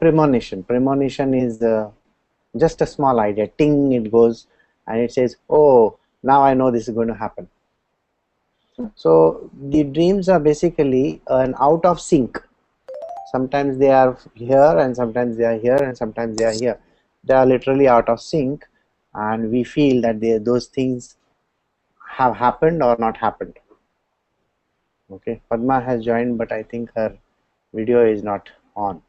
premonition. Premonition is just a small idea. Ting, it goes and it says, oh, now I know this is going to happen. So the dreams are basically an out of sync. Sometimes they are here and sometimes they are here and sometimes they are here. They are literally out of sync, and we feel that those things have happened or not happened. Okay, Padma has joined, but I think her video is not on.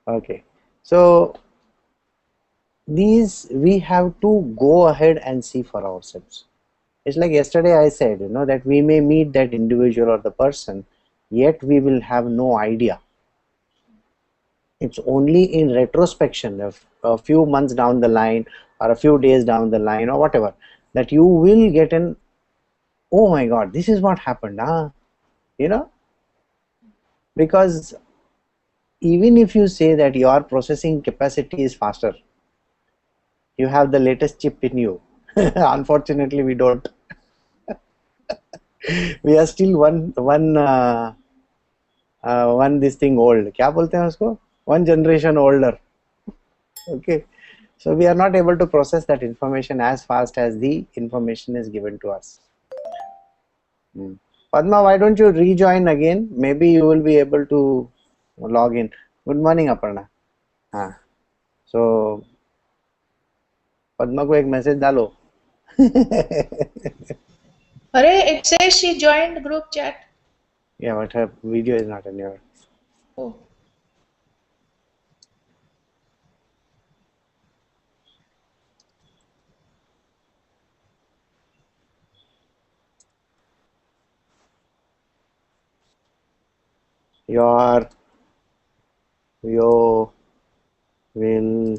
Okay, so these we have to go ahead and see for ourselves. It's like yesterday I said, that we may meet that individual or the person, yet we will have no idea. It's only in retrospection, a few months down the line or a few days down the line or whatever, that you will get an, oh my god, this is what happened, because even if you say that your processing capacity is faster, you have the latest chip in you, unfortunately we don't. We are still one this thing old, क्या बोलते हैं उसको, one generation older. Okay, so we are not able to process that information as fast as the information is given to us. Padma, why don't you rejoin again? Maybe you will be able to log in. Good morning, Aparna. हाँ, so Padma को एक message डालो. अरे, it says she joined group chat. Yeah, but her video is not in your. Oh. You will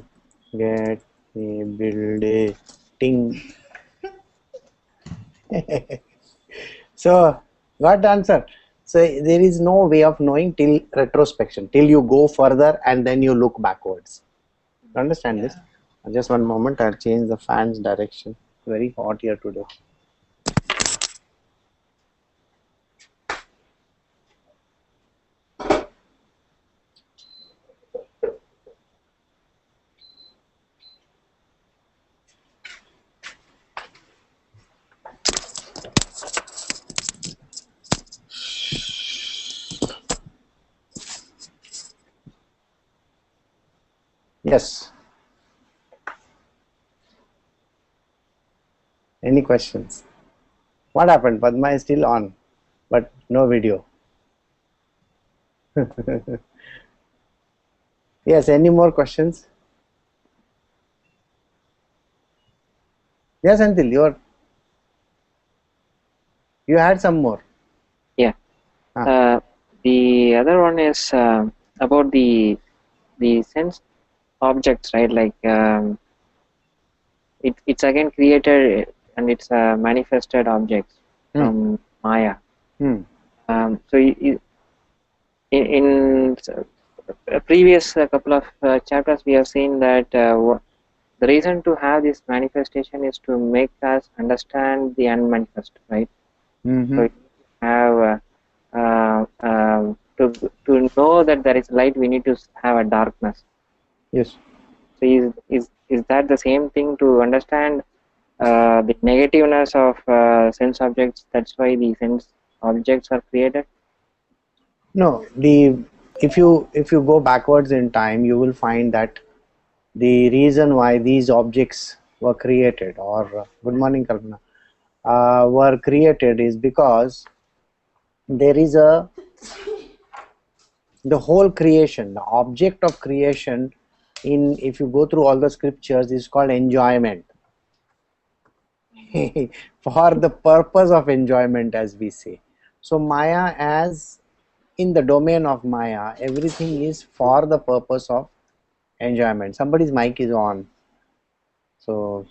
get a building. So, got the answer. So there is no way of knowing till retrospection, till you go further and then you look backwards. Understand this? Just one moment, I'll change the fan's direction. Very hot here today. Yes. Any questions? What happened? Padma is still on, but no video. Yes, any more questions? Yes, Antil, you had some more. Yeah. The other one is about the sense objects, right? Like it's again created and it's manifested objects from Maya. So in a previous couple of chapters, we have seen that the reason to have this manifestation is to make us understand the unmanifest, right? So have to know that there is light, we need to have a darkness. Yes. So is that the same thing to understand the negativeness of sense objects? That's why the sense objects are created. No, if you go backwards in time, you will find that the reason why these objects were created, or good morning, Kalpana, were created is because there is the whole creation, the object of creation if you go through all the scriptures, is called enjoyment. For the purpose of enjoyment, as we say. So Maya, as in the domain of Maya, everything is for the purpose of enjoyment. Somebody's mic is on, so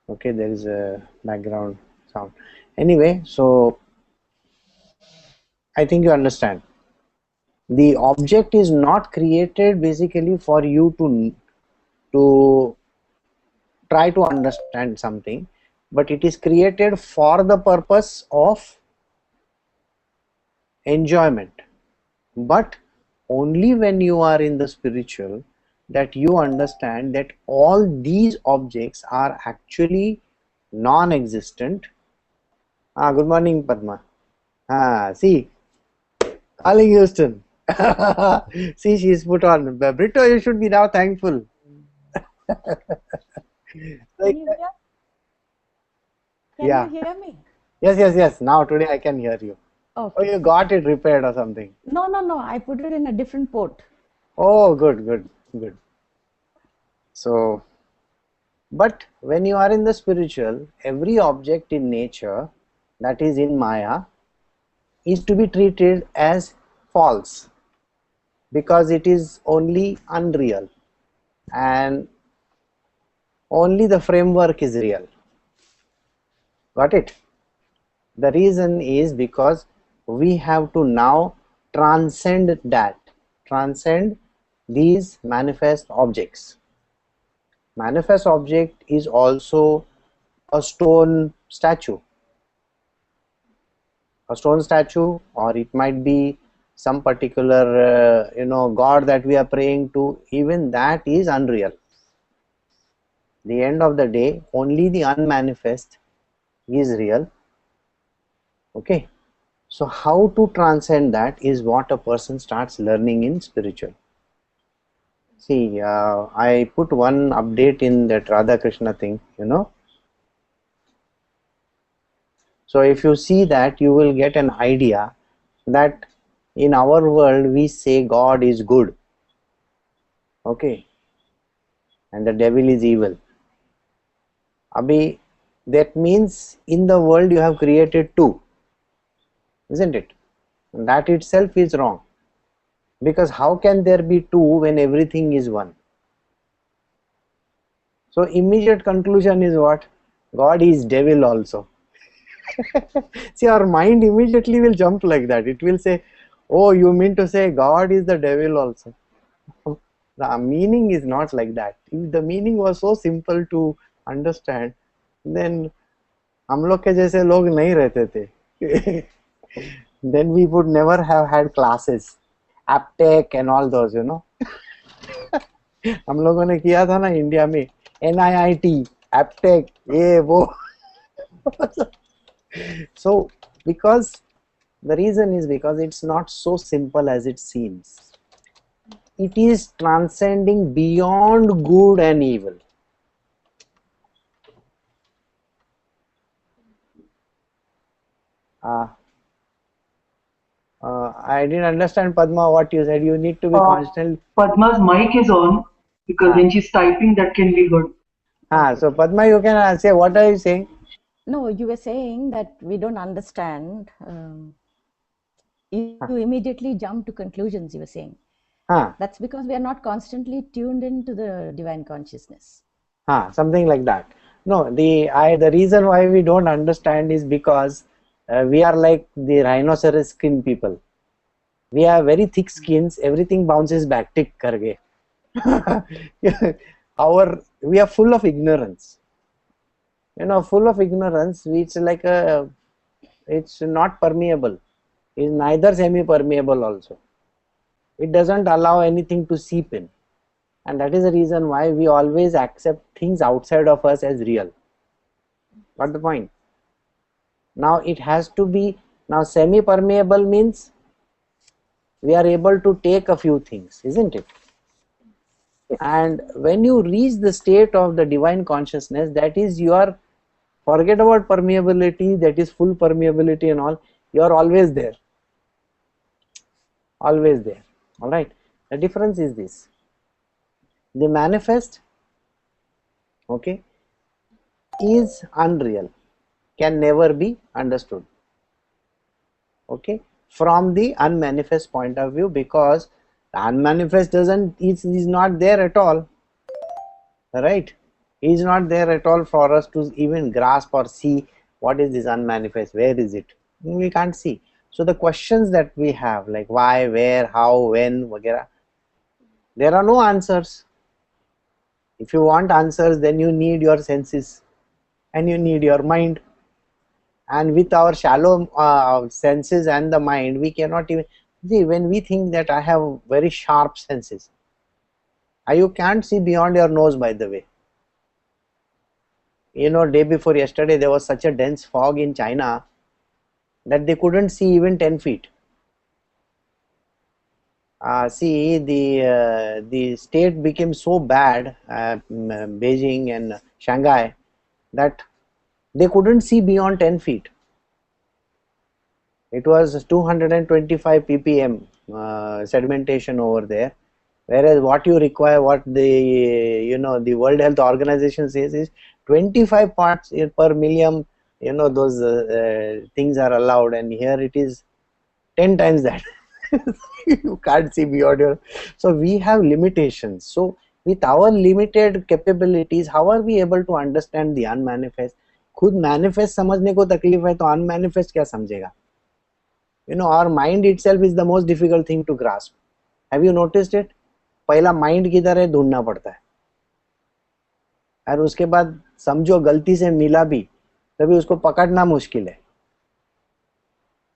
okay, there is a background sound. Anyway, so I think you understand. The object is not created basically for you to try to understand something, but it is created for the purpose of enjoyment, but only when you are in the spiritual that you understand that all these objects are actually non-existent. Good morning, Padma. See, calling Houston. See, she's put on. Brito, you should be now thankful. Can you hear? Can Yeah. you hear me? Yes. Now today I can hear you. Okay. Oh, you got it repaired or something. No. I put it in a different port. Oh, good. So, but when you are in the spiritual, every object in nature that is in Maya is to be treated as false because it is only unreal and only the framework is real. Got it? The reason is because we have to now transcend these manifest objects. Manifest object is also a stone statue, or it might be some particular god that we are praying to. Even that is unreal. The end of the day, only the unmanifest is real. Okay, so how to transcend that is what a person starts learning in spiritual. See, I put one update in that Radha Krishna thing, So if you see that, you will get an idea that in our world we say God is good, okay, and the devil is evil. Abhi, that means in the world you have created two, isn't it? And that itself is wrong, because how can there be two when everything is one? So immediate conclusion is what? God is devil also. See, our mind immediately will jump like that. It will say, oh, you mean to say God is the devil also? The meaning is not like that. If the meaning was so simple to understand, then हम लोग के जैसे लोग नहीं रहते थे. Then we would never have had classes, aptech and all those, हम लोगों ने किया था ना इंडिया में NIIT, aptech, ये वो. So because the reason is because it's not so simple as it seems. It is transcending beyond good and evil. I didn't understand, Padma, what you said. You need to be constant. Padma's mic is on because when she's typing, that can be heard. So Padma, you can say, what are you saying? No, you were saying that we don't understand. You immediately jump to conclusions, you were saying. That's because we are not constantly tuned into the divine consciousness. Something like that. No, the reason why we don't understand is because we are like the rhinoceros skin people. We have very thick skins, everything bounces back, tick karge. We are full of ignorance. Full of ignorance, it's like it's not permeable. It's neither semi-permeable also. It doesn't allow anything to seep in. And that is the reason why we always accept things outside of us as real. Got the point? Now it has to be, now semi-permeable means we are able to take a few things, isn't it? And when you reach the state of the divine consciousness, that is your, forget about permeability, that is full permeability and all, you are always there. Always there. Alright. The difference is this. The manifest, okay, is unreal, can never be understood, okay, from the unmanifest point of view, because the unmanifest is not there at all, right? Is not there at all for us to even grasp or see what is this unmanifest, where is it? We can't see. So the questions that we have, like why, where, how, when, वगैरह, there are no answers. If you want answers, then you need your senses and you need your mind. And with our shallow senses and the mind, we cannot even see. When we think that I have very sharp senses, you can't see beyond your nose, by the way. You know, day before yesterday there was such a dense fog in China that they couldn't see even 10 feet. See, the state became so bad, Beijing and Shanghai, that they couldn't see beyond 10 feet. It was 225 ppm sedimentation over there, whereas what you require, what the World Health Organization says is 25 parts per million. Those things are allowed, and here it is 10 times that. You can't see beyond your. So we have limitations. So with our limited capabilities, how are we able to understand the unmanifest? खुद manifest समझने को तकलीफ है तो unmanifest क्या समझेगा? Our mind itself is the most difficult thing to grasp. Have you noticed it? पहला mind किधर है ढूंढना पड़ता है, और उसके बाद समझो गलती से मिला भी तभी उसको पकड़ना मुश्किल है.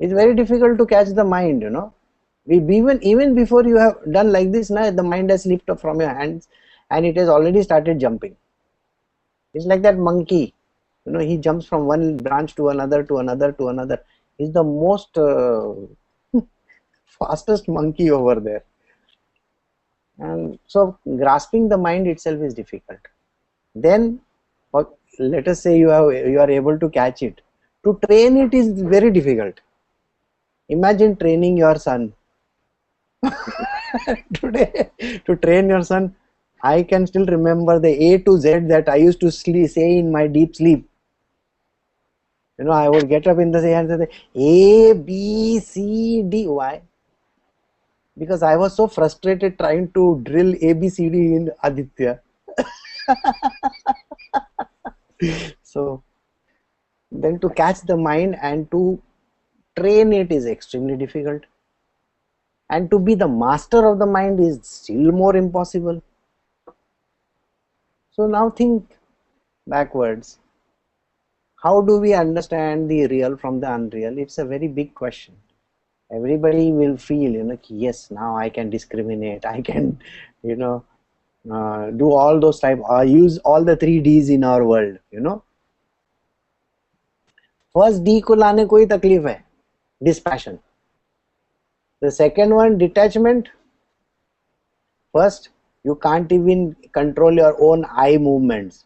It's very difficult to catch the mind, even before you have done like this, now the mind has slipped up from your hands and it has already started jumping. It's like that monkey, he jumps from one branch to another to another to another. He's the most fastest monkey over there. And so grasping the mind itself is difficult. Then let us say you are able to catch it. To train it is very difficult. Imagine training your son. Today, to train your son, I can still remember the A to Z that I used to say in my deep sleep. I would get up in the day and say A, B, C, D. Why? Because I was so frustrated trying to drill A, B, C, D in Aditya. So then to catch the mind and to train it is extremely difficult, and to be the master of the mind is still more impossible. So now think backwards. How do we understand the real from the unreal? It's a very big question. Everybody will feel, yes, now I can discriminate, I can, do all those type, use all the 3 Ds in our world, First D को लाने कोई तकलीफ है, dispassion. The second one, detachment. First, you can't even control your own eye movements.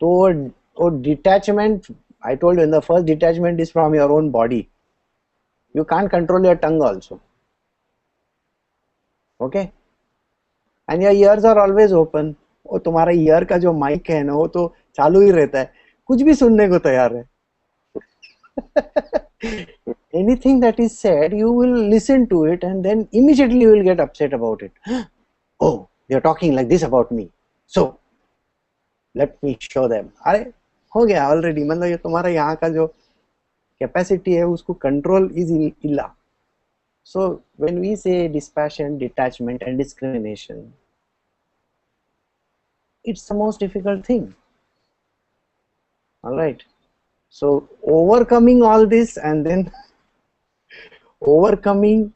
So detachment, I told you, in the first detachment is from your own body. You can't control your tongue also. Okay? And your ears are always open. वो तुम्हारा year का जो mic है ना, वो तो चालू ही रहता है, कुछ भी सुनने को तैयार है. Anything that is said, you will listen to it and then immediately you will get upset about it. Oh, they are talking like this about me, so let me show them. अरे हो गया already, मतलब ये तुम्हारा यहाँ का जो capacity है उसको control is illa. So when we say dispassion, detachment and discrimination, it's the most difficult thing. Alright, so overcoming all this and then overcoming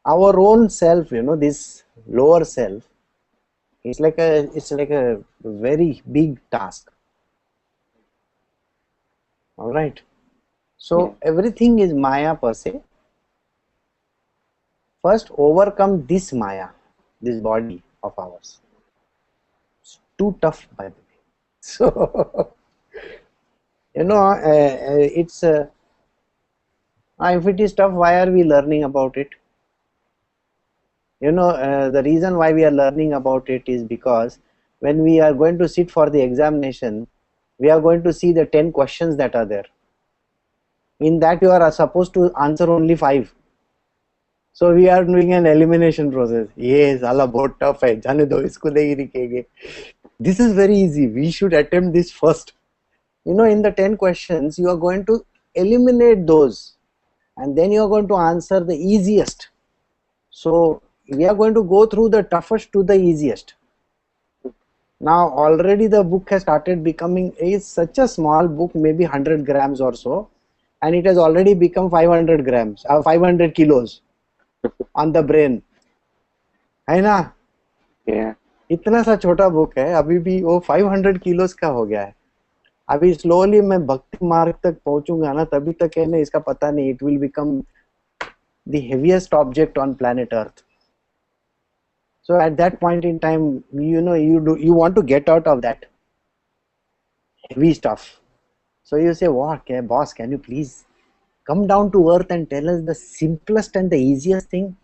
our own self, this lower self, it's like a very big task. Alright, so everything is Maya per se. First overcome this Maya, this body of ours. It's too tough, by the way. So it's if it is tough, why are we learning about it? The reason why we are learning about it is because when we are going to sit for the examination, we are going to see the 10 questions that are there. In that you are supposed to answer only 5. So we are doing an elimination process. Yes, Allah bahut tough hai, jane do, isko nahi likhenge. This is very easy, we should attempt this first. In the 10 questions, you are going to eliminate those and then you are going to answer the easiest. So we are going to go through the toughest to the easiest. Now already the book has started becoming such a small book, maybe 100 grams or so, and it has already become 500 grams, 500 kilos on the brain, है ना? Yeah. इतना सा छोटा book है, अभी भी वो 500 किलोस का हो गया है. अभी स्लोली मैं भक्ति मार्ग तक पहुंचूंगा ना, तभी तक है ना, इसका पता नहीं, it will become the heaviest object on planet Earth. So at that point in time, you want to get out of that heavy stuff. So you say, what, boss, can you please come down to earth and tell us the simplest and the easiest thing?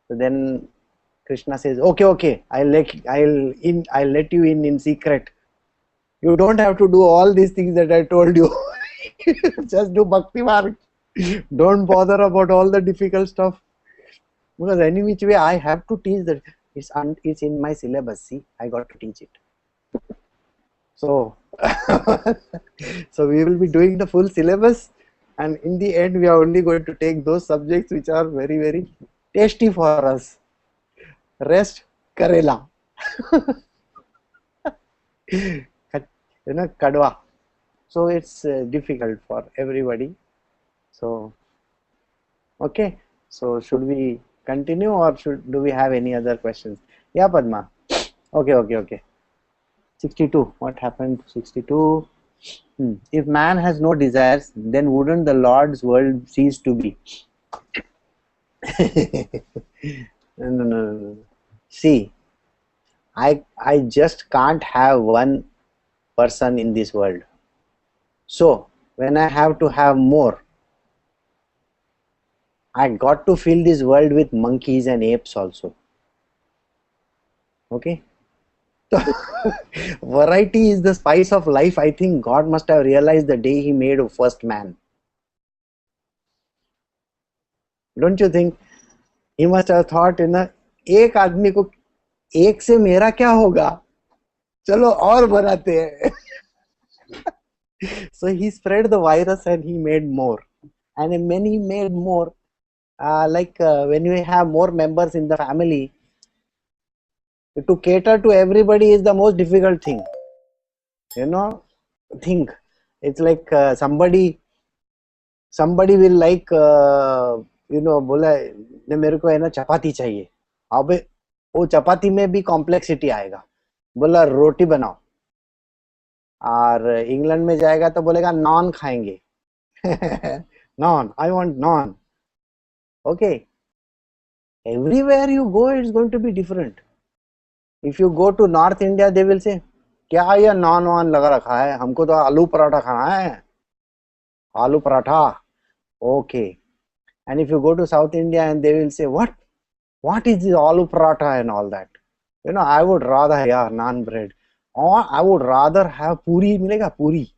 So then Krishna says, okay, I'll let you in secret. You don't have to do all these things that I told you. Just do bhakti marg. Don't bother about all the difficult stuff. Because any which way I have to teach that. It's in my syllabus. See, I got to teach it. So, so we will be doing the full syllabus, and in the end we are only going to take those subjects which are very, very tasty for us. Rest, Karela. Kadwa. So it's difficult for everybody. So, okay. So should we continue, or do we have any other questions? Yeah, Padma. Okay. 62. What happened to 62? If man has no desires, then wouldn't the Lord's world cease to be? No. See, I just can't have one person in this world. So when I have to have more, I got to fill this world with monkeys and apes also. Okay. So variety is the spice of life. I think God must have realized the day He made first man. Don't you think? He must have thought, एक आदमी को एक से मेरा क्या होगा, चलो और बनाते हैं. So he spread the virus and he made more, and when he made more, when you have more members in the family, to cater to everybody is the most difficult thing. Think it's like somebody will like बोला मेरे को है ना चपाती चाहिए. अब वो चपाती में भी कॉम्प्लेक्सिटी आएगा. बोला रोटी बनाओ, और इंग्लैंड में जाएगा तो बोलेगा नॉन खाएंगे. Non, I want non. Okay, everywhere you go it's going to be different. If you go to North India, they will say क्या ये नॉन वॉन लगा रखा है, हमको तो आलू पराठा खाना है, आलू paratha. Okay. And if you go to South India, and they will say, what is this aloo paratha and all that? I would rather have naan bread, or I would rather have puri. Milega puri.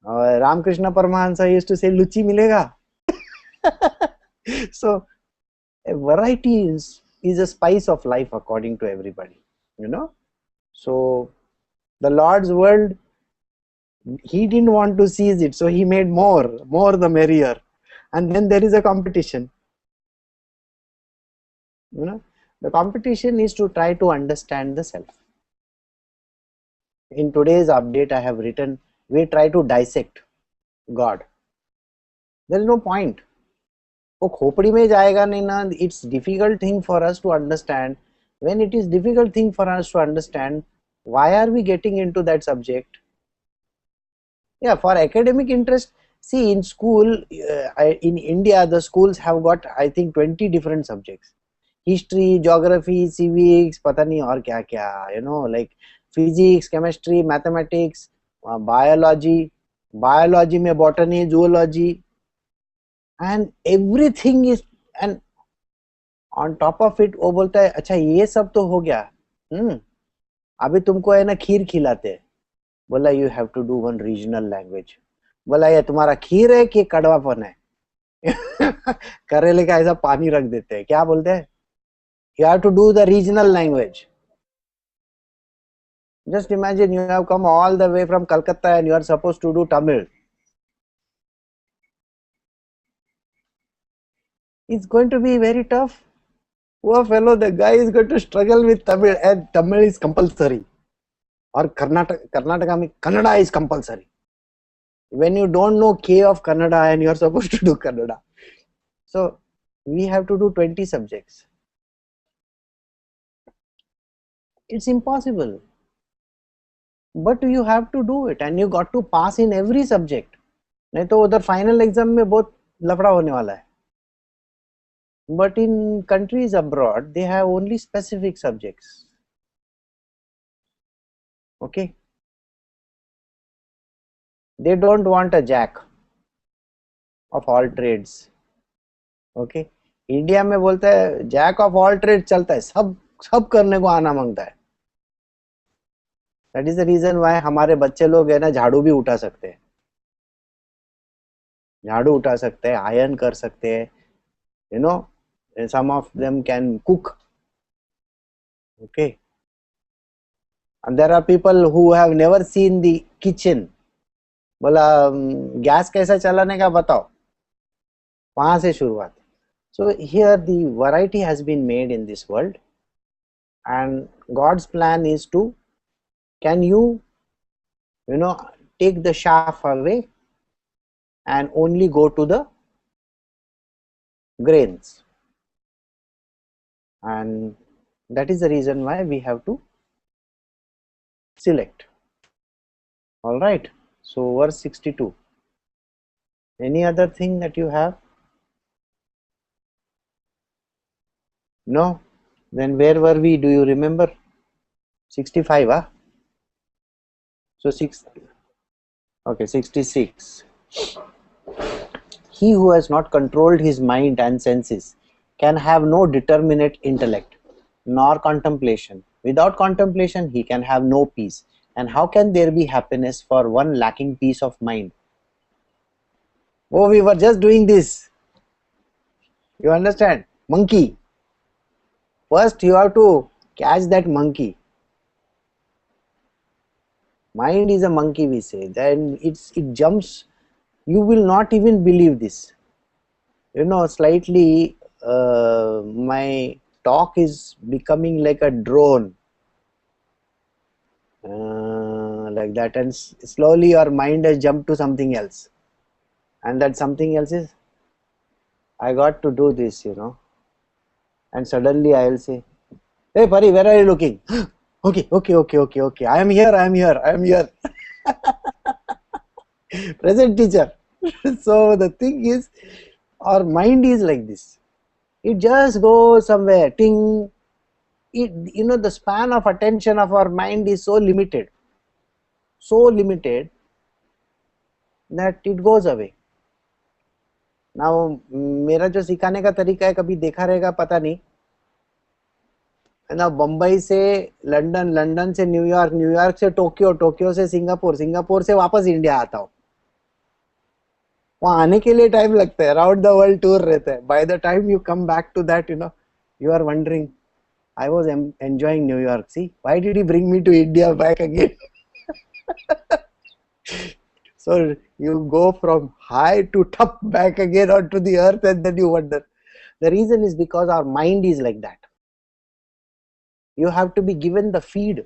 Ramakrishna Paramahansa used to say luchi milega. So a variety is a spice of life according to everybody. So the Lord's world, He didn't want to seize it, so He made more the merrier. And then there is a competition. The competition is to try to understand the self. In today's update I have written, we try to dissect God. There is no point. वो खोपड़ी में जाएगा नहीं ना. It's difficult thing for us to understand. When it is difficult thing for us to understand, why are we getting into that subject? Yeah, for academic interest. See, in school, in India, the schools have got, I think, 20 different subjects. History, geography, civics, pata nahi aur kya, like physics, chemistry, mathematics, biology mein botany, zoology, and everything is, and on top of it, वो बोलता है, अच्छा ये सब तो हो गया, अभी तुमको है ना खीर खिलाते हैं. बोला, you have to do one regional language. बोला, ये तुम्हारा खीर है कि कड़वापन है? करेले का ऐसा पानी रख देते हैं. क्या बोलते हैं? You have to do the regional language. Just imagine you have come all the way from Calcutta and you are supposed to do Tamil. It's going to be very tough. Poor fellow, the guy is going to struggle with Tamil, and Tamil is compulsory. Or Karnataka mein Kannada is compulsory. When you don't know K of Kannada and you are supposed to do Kannada. So we have to do 20 subjects. It's impossible. But you have to do it and you got to pass in every subject. नहीं तो उधर final exam में बहुत लफड़ा होने वाला है. But in countries abroad, they have only specific subjects. Okay. They don't want a jack of all trades. Okay. India में बोलता है जैक ऑफ ऑल ट्रेड चलता है, सब करने को आना मांगता है. That is the reason why हमारे बच्चे लोग है ना झाड़ू भी उठा सकते हैं, झाड़ू उठा सकते हैं, आयरन कर सकते हैं, you know, some of them can cook. Okay. And there are people who have never seen the kitchen. बोला गैस कैसा चलाने का बताओ, वहां से शुरुआत. So here the variety has been made in this world, and God's plan is to, can you know, take the chaff away and only go to the grains. And that is the reason why we have to select. All right. So verse 62. Any other thing that you have? No? Then where were we? Do you remember? 65, huh? So 66. He who has not controlled his mind and senses can have no determinate intellect, nor contemplation. Without contemplation, he can have no peace. And how can there be happiness for one lacking peace of mind? Oh, we were just doing this. You understand? Monkey. First, you have to catch that monkey. Mind is a monkey, we say. Then it jumps. You will not even believe this. You know, slightly my talk is becoming like a drone. Like that, and slowly your mind has jumped to something else. And that something else is, I got to do this, you know. And suddenly I will say, hey Pari, where are you looking? Okay. I am here. Present teacher. So the thing is, our mind is like this. It just goes somewhere, ting. You know, the span of attention of our mind is so limited that it goes away. Now, मेरा जो सिखाने का तरीका है कभी देखा रहेगा पता नहीं, ना बम्बई से लंदन, लंदन से न्यूयॉर्क, न्यूयॉर्क से टोक्यो, टोक्यो से सिंगापुर, सिंगापुर से वापस इंडिया आता हूँ. वहाँ आने के लिए टाइम लगता है, अराउंड द वर्ल्ड टूर रहता है. By the time you come back to that, you know, you are wondering, I was enjoying New York. See, why did he bring me to India back again? So you go from high to top back again onto the earth, and then you wonder. The reason is because our mind is like that. You have to be given the feed.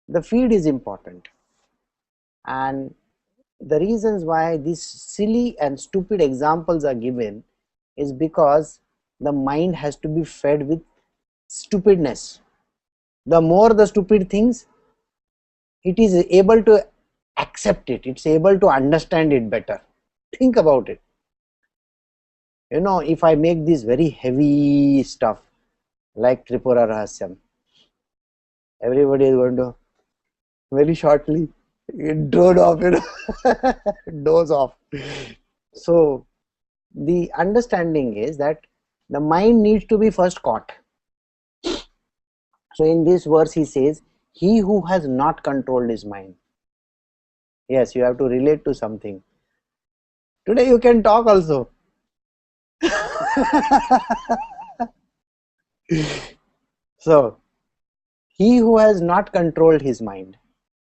The feed is important. And the reasons why these silly and stupid examples are given is because the mind has to be fed with stupidness. The more the stupid things, it is able to accept it, it's able to understand it better. Think about it. You know, if I make this very heavy stuff like Tripura Rahasyam, everybody is going to very shortly drone off, you know, doze off. So the understanding is that the mind needs to be first caught. So in this verse he says, he who has not controlled his mind. Yes, you have to relate to something. Today you can talk also. So, he who has not controlled his mind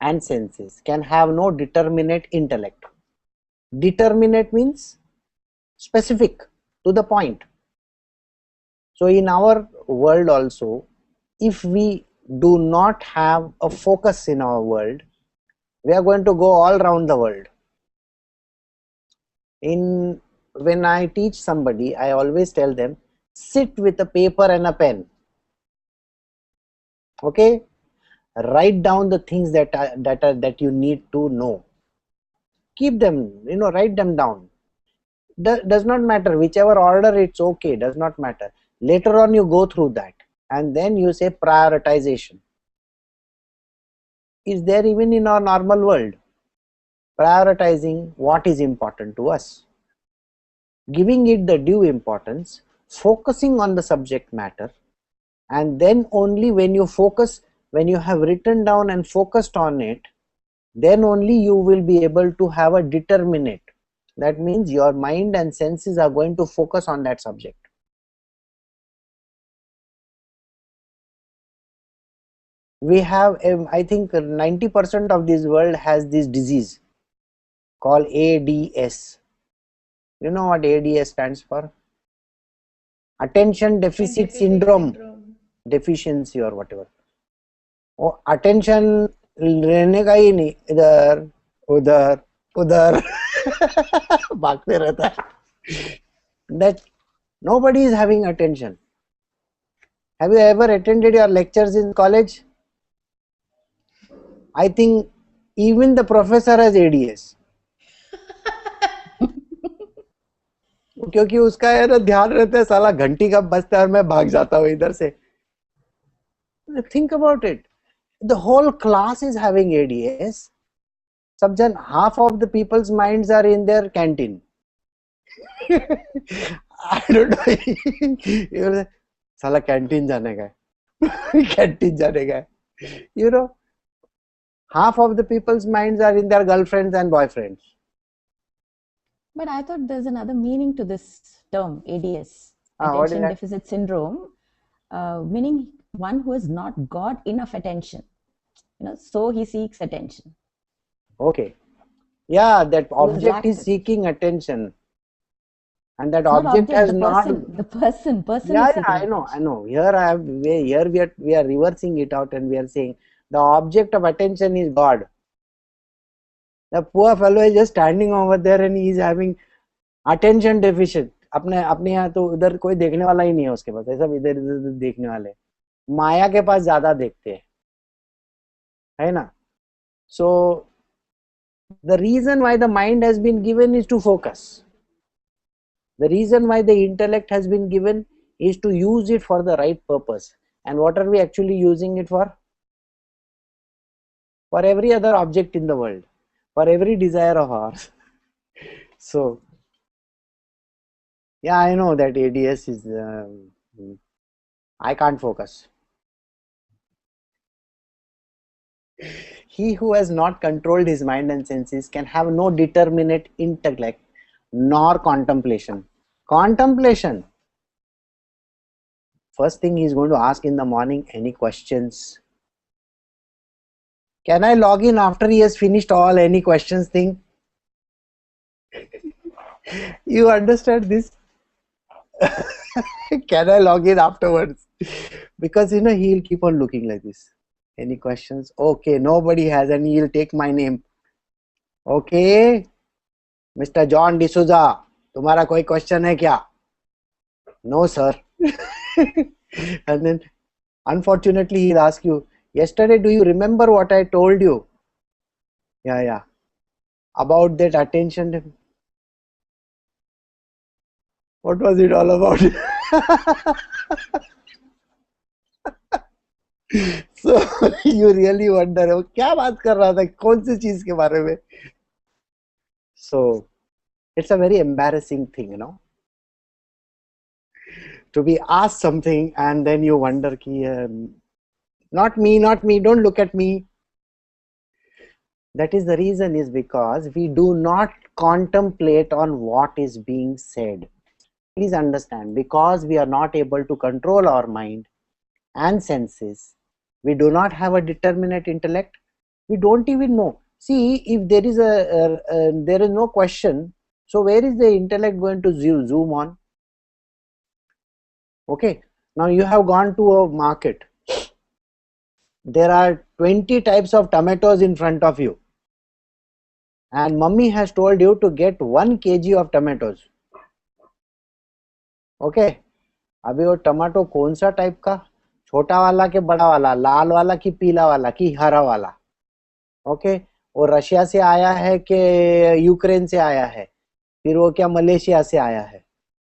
and senses can have no determinate intellect. Determinate means specific, to the point. So in our world also, if we do not have a focus in our world, we are going to go all around the world. When I teach somebody, I always tell them, sit with a paper and a pen. Okay, write down the things that you need to know. Keep them, write them down. Does not matter whichever order, it's okay, does not matter. Later on you go through that, and then you say prioritization is there even in our normal world. Prioritizing what is important to us, giving it the due importance, focusing on the subject matter, and then only when you focus, when you have written down and focused on it, then only you will be able to have a determinate. That means your mind and senses are going to focus on that subject. We have, I think 90% of this world has this disease called ADS. You know what ADS stands for? Attention Deficit Syndrome. Deficiency or whatever. Oh, attention रहने का ही नहीं, इधर उधर उधर भागते रहता है. That nobody is having attention. Have you ever attended your lectures in college? I think even the professor has ADS. क्योंकि उसका यार ध्यान रहता है, साला घंटी कब बजता है और मैं भाग जाता हूँ इधर से. Think about it. The whole class is having ADS. Subjan, half of the people's minds are in their canteen. I don't know. साला canteen जाने का है. Canteen जाने का है. Half of the people's minds are in their girlfriends and boyfriends. But I thought there's another meaning to this term, ADS, Attention Deficit Syndrome, meaning one who has not got enough attention. So he seeks attention. Okay. Yeah, that object is seeking attention. And that object has not... The person yeah, I know. Here we are reversing it out and we are saying the object of attention is God. The poor fellow is just standing over there and he is having attention deficit. अपने यहाँ तो उधर कोई देखने वाला ही नहीं है उसके पास, सब इधर इधर देखने वाले. माया के पास ज्यादा देखते हैं, है ना? So the reason why the mind has been given is to focus. The reason why the intellect has been given is to use it for the right purpose. And what are we actually using it for? For every other object in the world, for every desire of ours. So yeah, I know that ADS is I can't focus. He who has not controlled his mind and senses can have no determinate intellect nor contemplation. Contemplation. First thing he is going to ask in the morning, any questions? Can I log in after he has finished all any questions thing? You understand this? Can I log in afterwards? Because he will keep on looking like this. Any questions? Okay, nobody has any. He'll take my name. Okay, Mr. John D'Souza, तुम्हारा कोई question है क्या? No, sir. And then, unfortunately, he'll ask you, yesterday, do you remember what I told you? Yeah. About that attention. What was it all about? So you really wonder, वो क्या बात कर रहा था, कौन सी चीज के बारे में? So it's a very embarrassing thing, to be asked something and then you wonder ki, not me, don't look at me. That is the reason, is because we do not contemplate on what is being said. Please understand, because we are not able to control our mind and senses, we do not have a determinate intellect, we don't even know. See, if there is there is no question, so where is the intellect going to zoom on? Okay, Now you have gone to a market. There are 20 types of tomatoes in front of you, and mummy has told you to get 1 kg of tomatoes. Okay, अभी वो tomato कौन सा type का, छोटा वाला के बड़ा वाला, लाल वाला कि पीला वाला कि हरा वाला, ओके, वो रशिया से आया है कि यूक्रेन से आया है, फिर वो क्या मलेशिया से आया है,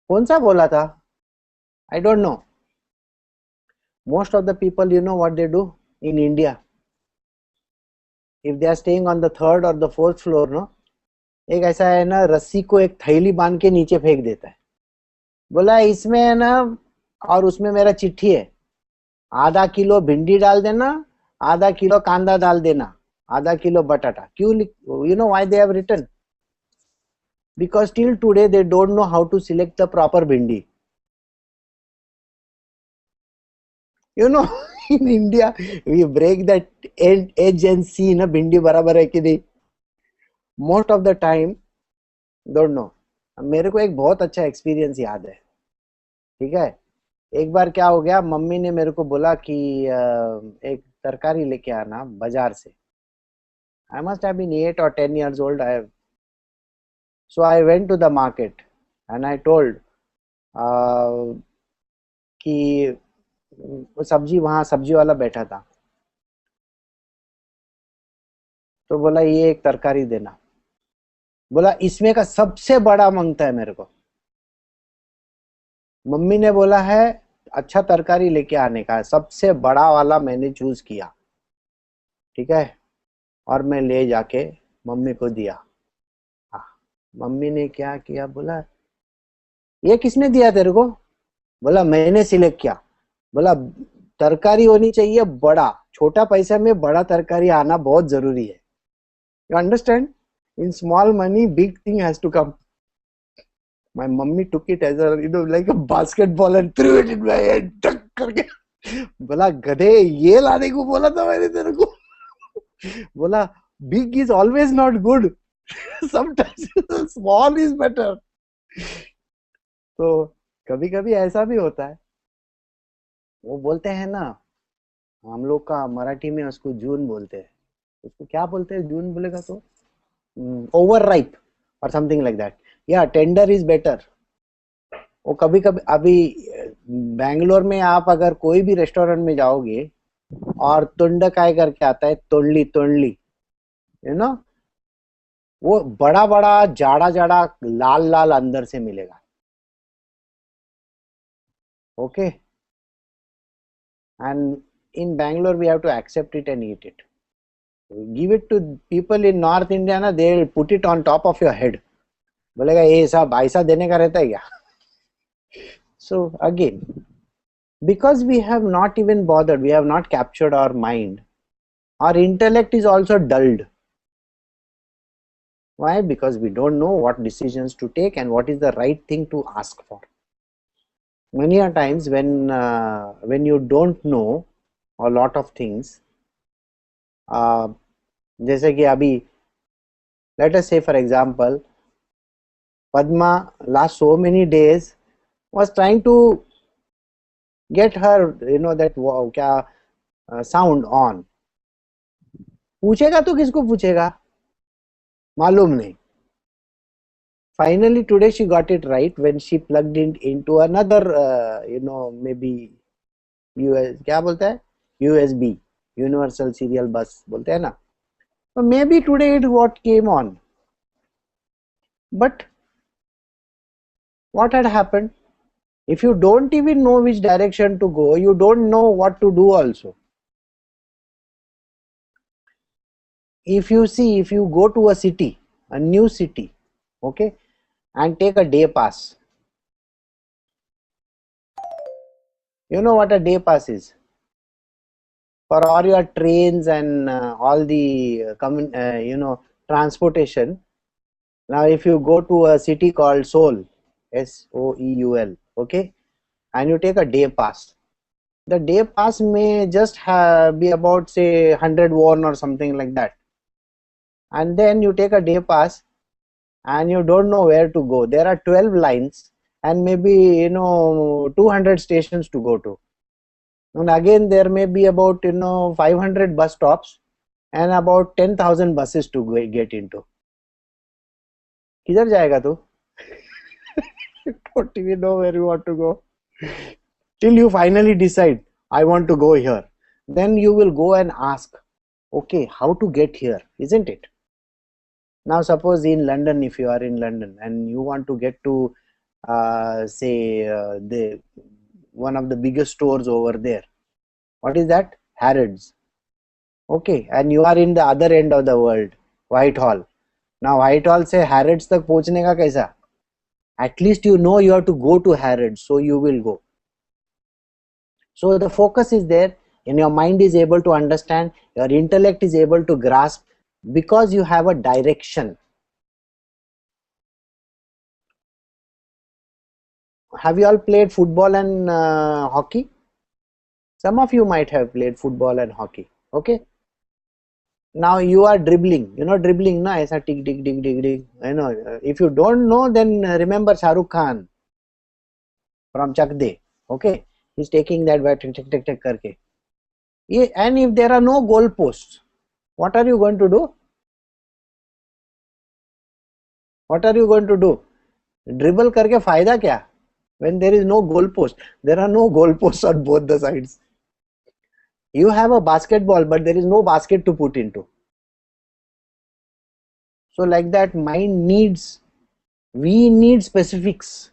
कौन सा बोला था, I don't know. Most of the people, you know what they do in India, if they are staying on the 3rd or the 4th floor, no, एक ऐसा है ना, रस्सी को एक थैली बांध के नीचे फेंक देता है, बोला इसमें है ना, और उसमें मेरा चिट्ठी है, आधा किलो भिंडी डाल देना, आधा किलो कांदा डाल देना, आधा किलो बटाटा. क्यों? You know why they have written? Because till today they don't know how to select the proper bhindi. You know, in India we break that edge and see na bhindi बराबर है कि नहीं. Most of the time don't know. मेरे को एक बहुत अच्छा experience याद है, ठीक है. एक बार क्या हो गया, मम्मी ने मेरे को बोला कि एक तरकारी लेके आना बाजार से. I must have been 8 or 10 years old. So I went to the market and I told कि सब्जी, वहाँ सब्जी वाला बैठा था, तो बोला ये एक तरकारी देना, बोला इसमें का सबसे बड़ा मांगता है मेरे को. मम्मी ने बोला है अच्छा तरकारी लेके आने का, सबसे बड़ा वाला मैंने चूज किया, ठीक है, और मैं ले जाके मम्मी को दिया. हाँ, मम्मी ने क्या किया, बोला ये किसने दिया तेरे को, बोला मैंने सिलेक्ट किया. बोला तरकारी होनी चाहिए बड़ा, छोटा पैसा में बड़ा तरकारी आना बहुत जरूरी है. You understand? In small money big thing has to come. My mummy took it as a, you know, like a basketball and threw it in my head. टक करके बोला गधे, ये लाने को बोला था मैंने तेरे को. बोला big is always not good. Sometimes small is better. तो कभी कभी ऐसा भी होता है. वो बोलते हैं ना, हम लोग का मराठी में उसको जून बोलते हैं. उसको क्या बोलते हैं जून बोलेगा तो, ओवर राइप और समथिंग लाइक दैट. या टेंडर इज बेटर. वो कभी कभी, अभी बैंगलोर में आप अगर कोई भी रेस्टोरेंट में जाओगे और तुंडकाय करके आता है, तोंडली तोंडली, यू नो, वो बड़ा बड़ा जाड़ा जाड़ा लाल लाल अंदर से मिलेगा. Okay, and in Bangalore we have to accept it and eat it. Give it to people in North India ना, they will put it on top of your head. बोलेगा ये सब ऐसा देने का रहता है क्या. So again, because we have not even bothered, we have not captured our mind, our intellect is also dulled. Why? Because we don't know what decisions to take and what is the right thing to ask for. Many a times when you don't know a lot of things, जैसे कि अभी let us say for example, Padma last so many days was trying to get her, you know, that क्या sound on. पूछेगा तो किसको पूछेगा, मालूम नहीं. Finally today she got it right when she plugged it into another you know, maybe क्या बोलता है, USB, universal serial bus बोलते हैं ना. So maybe today it what came on. But what had happened? If you don't even know which direction to go, you don't know what to do also. If you see, if you go to a city, a new city, okay, and take a day pass. You know what a day pass is? For all your trains and all the you know, transportation. Now if you go to a city called Seoul, SOEUL, okay, and you take a day pass, the day pass may just be about say 100 won or something like that, and then you take a day pass and you don't know where to go. There are 12 lines and maybe 200 stations to go to, and again there may be about 500 bus stops and about 10,000 buses to get into. किधर जाएगा तू? Don't even know where you want to go till you finally decide I want to go here. Then you will go and ask, okay, how to get here, isn't it? Now suppose in London, if you are in London and you want to get to say the one of the biggest stores over there, what is that? Harrods. Okay, and you are in the other end of the world, Whitehall. Now Whitehall से Harrods तक पहुँचने का कैसा? At least you know you have to go to Harrods, so you will go. So the focus is there, and your mind is able to understand, your intellect is able to grasp, because you have a direction. Have you all played football and hockey? Some of you might have played football and hockey. Okay. Now you are dribbling. You know dribbling, na? Aisa tick tick tick tick tick. I know. If you don't know, then remember Shah Rukh Khan from Chak De. Okay. He's taking that bat and tick tick tick karke. And if there are no goal posts, what are you going to do? What are you going to do? Dribble karke fayda kya? When there is no goal post, there are no goal posts on both the sides. You have a basketball, but there is no basket to put into. So like that, we need specifics,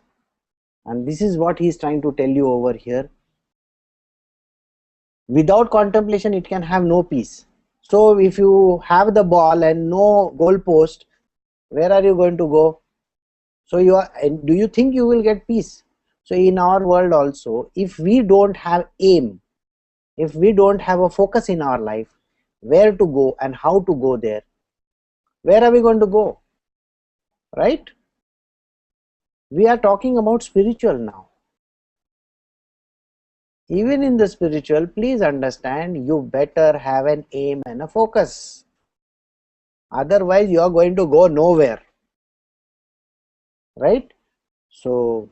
and this is what he is trying to tell you over here. Without contemplation, it can have no peace. So if you have the ball and no goal post, where are you going to go? So do you think you will get peace? So in our world also, if we don't have aim, if we don't have a focus in our life, where to go and how to go there, where are we going to go? Right? We are talking about spiritual now. Even in the spiritual, please understand, you better have an aim and a focus. Otherwise, you are going to go nowhere. Right? So,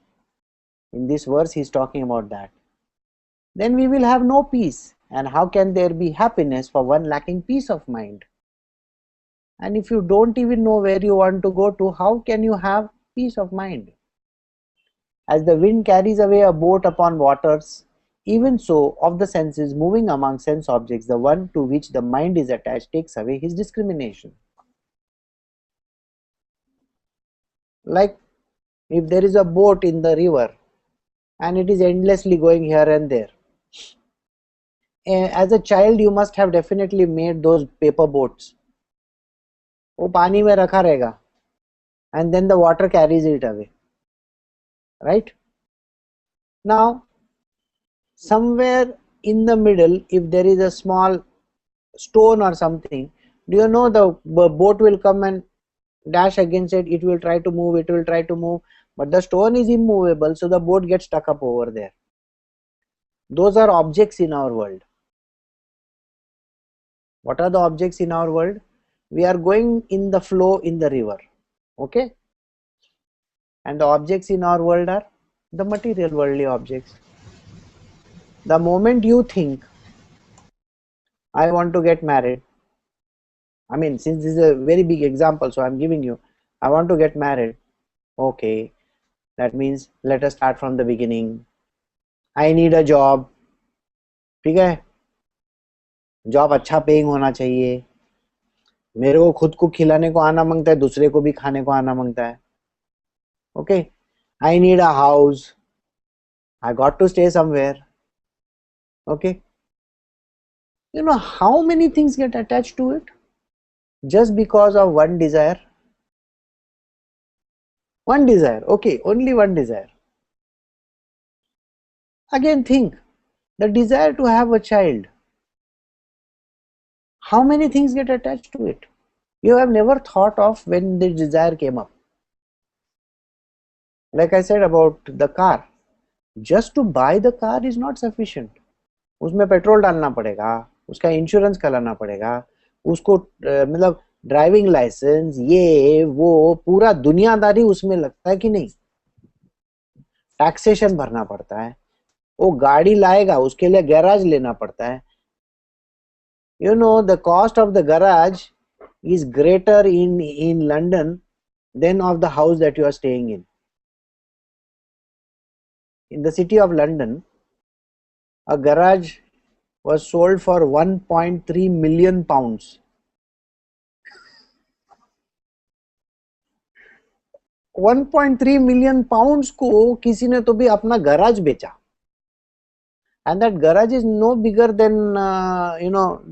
in this verse, he is talking about that. Then we will have no peace. And how can there be happiness for one lacking peace of mind? And if you don't even know where you want to go to, how can you have peace of mind? As the wind carries away a boat upon waters, even so of the senses moving among sense objects, the one to which the mind is attached takes away his discrimination. Like if there is a boat in the river and it is endlessly going here and there. As a child, you must have definitely made those paper boats. वो पानी में रखा रहेगा, and then the water carries it away. Right? Now, somewhere in the middle, if there is a small stone or something, do you know the boat will come and dash against it, it will try to move, but the stone is immovable, so the boat gets stuck up over there. Those are objects in our world. What are the objects in our world? We are going in the flow in the river. Okay? And the objects in our world are the material worldly objects. The moment you think, I want to get married, I mean, since this is a very big example, so I am giving you, I want to get married. Okay, that means let us start from the beginning. I need a job. ठीक है, job अच्छा paying होना चाहिए, मेरे को खुद को खिलाने को आना मांगता है, दूसरे को भी खाने को आना मांगता है. Okay, I need a house, I got to stay somewhere. Okay, you know how many things get attached to it just because of one desire. One desire, okay, only one desire. Again think, the desire to have a child, how many things get attached to it? You have never thought of when the desire came up. Like I said about the car, just to buy the car is not sufficient. उसमें petrol डालना पड़ेगा, उसका insurance कराना पड़ेगा, उसको मतलब driving licence, ये वो पूरा दुनियादारी उसमें लगता है कि नहीं. टैक्सेशन भरना पड़ता है, वो गाड़ी लाएगा उसके लिए गैराज लेना पड़ता है. You know, the cost of the garage is greater in London than of the house that you are staying in. In the city of London, a garage was sold for 1.3 million pounds. 1.3 million pounds को किसी ने तो भी अपना garage बेचा. And that garage is no bigger than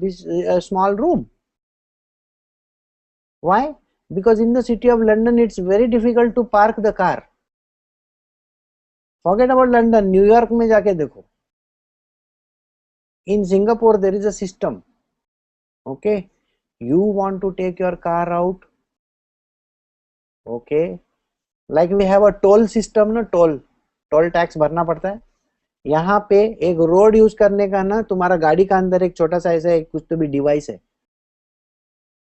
this small room. Why? Because in the city of London it's very difficult to park the car. Forget about London, New York में जाके देखो. In Singapore there is a system. Okay, you want to take your car out. Okay, like we have a toll system, ना toll tax भरना पड़ता है. यहाँ पे एक रोड यूज करने का ना, तुम्हारा गाड़ी का अंदर एक छोटा सा ऐसा कुछ तो भी डिवाइस है,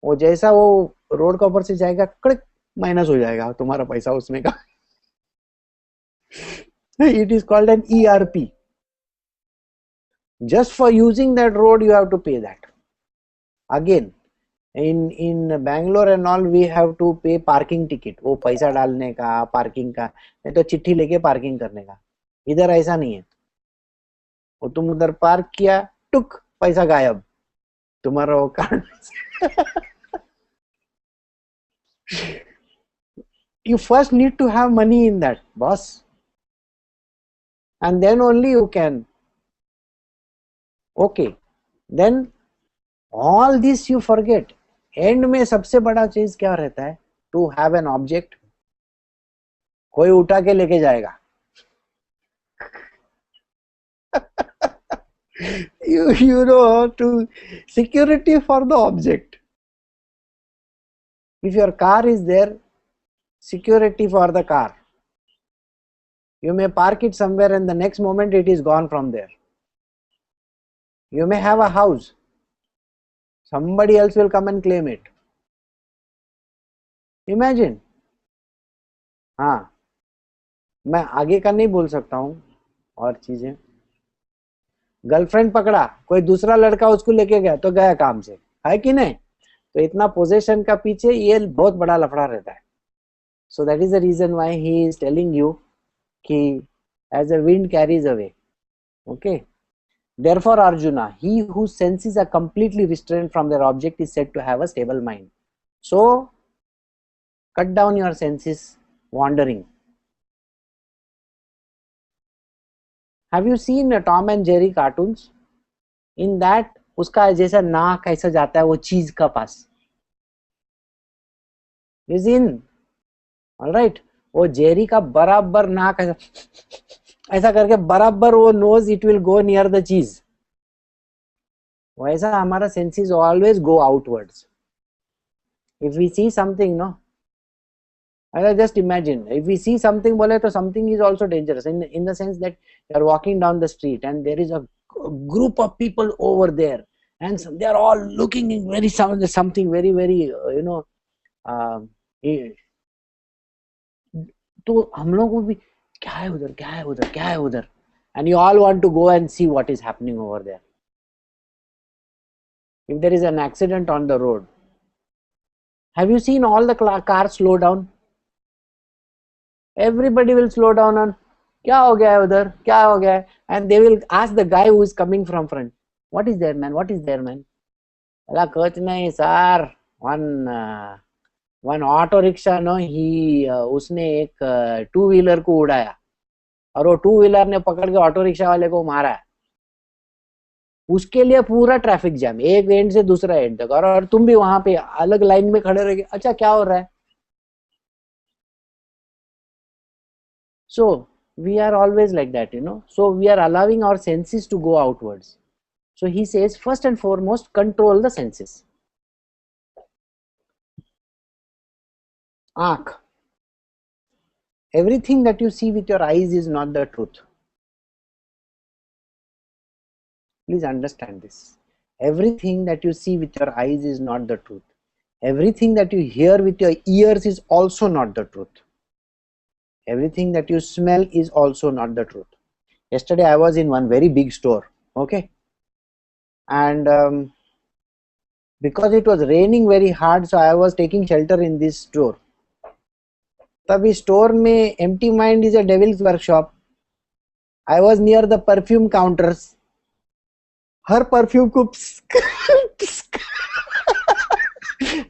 वो जैसा वो रोड के ऊपर से जाएगा क्लिक माइनस हो जाएगा तुम्हारा पैसा उसमें का. It is called an ERP. Just for using that road you have to pay that. Again, in Bangalore and all we have to pay parking ticket. वो पैसा डालने का, पार्किंग का, नहीं तो चिट्ठी लेके पार्किंग करने का. इधर ऐसा नहीं है. वो तुम उधर पार्क किया, टुक पैसा गायब तुम्हारा वो card. You first need to have money in that, boss, and then only you can. Okay, then all this you forget. End में सबसे बड़ा चीज क्या रहता है? To have an object. कोई उठा के लेके जाएगा. you know, to security for the object. If your car is there, security for the car. You may park it somewhere and the next moment it is gone from there. You may have a house, somebody else will come and claim it. Imagine. हाँ, मैं आगे का नहीं बोल सकता हूँ और चीजें. गर्लफ्रेंड पकड़ा, कोई दूसरा लड़का उसको लेके गया तो गया काम से, है कि नहीं? तो इतना पोजेशन का पीछे ये बहुत बड़ा लफड़ा रहता है. So that is the reason why he is telling you कि as a wind carries away. Okay. Therefore, Arjuna, he whose senses are completely restrained from their object is said to have a stable mind. So, cut down your senses wandering. Have you seen Tom and Jerry cartoons? In that, उसका जैसा नाक ऐसा जाता है वो चीज का पास. You seen? All right. वो जेरी का बराबर नाक ऐसा करके बराबर वो nose it will go near the चीज. वैसा हमारा senses always go outwards. If we see something, no, just imagine, if we see something बोले तो something is also dangerous in the sense that you are walking down the street and there is a group of people over there and they are all looking in very something very तो हम लोग को भी क्या है उधर, क्या है उधर, क्या है उधर, and you all want to go and see what is happening over there. If there is an accident on the road, have you seen all the cars slow down? Everybody will slow down on क्या हो गया है उधर, क्या हो गया है, and they will ask the guy who is coming from front, what is there man, what is there man? अला कुछ नहीं sir, one auto rickshaw, no, he उसने एक टू व्हीलर को उड़ाया और वो टू व्हीलर ने पकड़ के ऑटो रिक्शा वाले को मारा है. उसके लिए पूरा ट्रैफिक जैम एक एंड से दूसरा एंड तक, और तुम भी वहां पे अलग लाइन में खड़े रह गए. अच्छा क्या हो रहा है? So we are always like that, so we are allowing our senses to go outwards. So he says, first and foremost, control the senses. Aankh. Everything that you see with your eyes is not the truth. Please understand this. Everything that you see with your eyes is not the truth. Everything that you hear with your ears is also not the truth. Everything that you smell is also not the truth. Yesterday I was in one very big store, okay, and because it was raining very hard, so I was taking shelter in this store. तभी store में empty mind is a devil's workshop. I was near the perfume counters. Her perfume को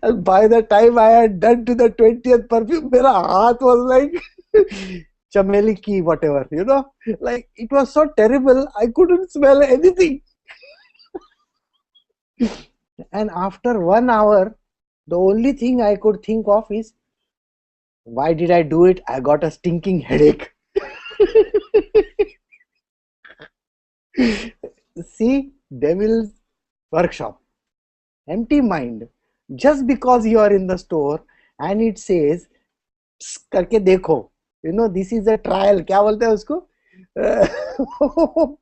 and by the time I had done to the 20th perfume, मेरा हाथ was like चमेली की whatever, you know, like it was so terrible. I couldn't smell anything. And after 1 hour, the only thing I could think of is, why did I do it? I got a stinking headache. See, devil's workshop. Empty mind. Just because you are in the store and it says करके देखो, you know, this is a trial. क्या बोलते हैं उसको?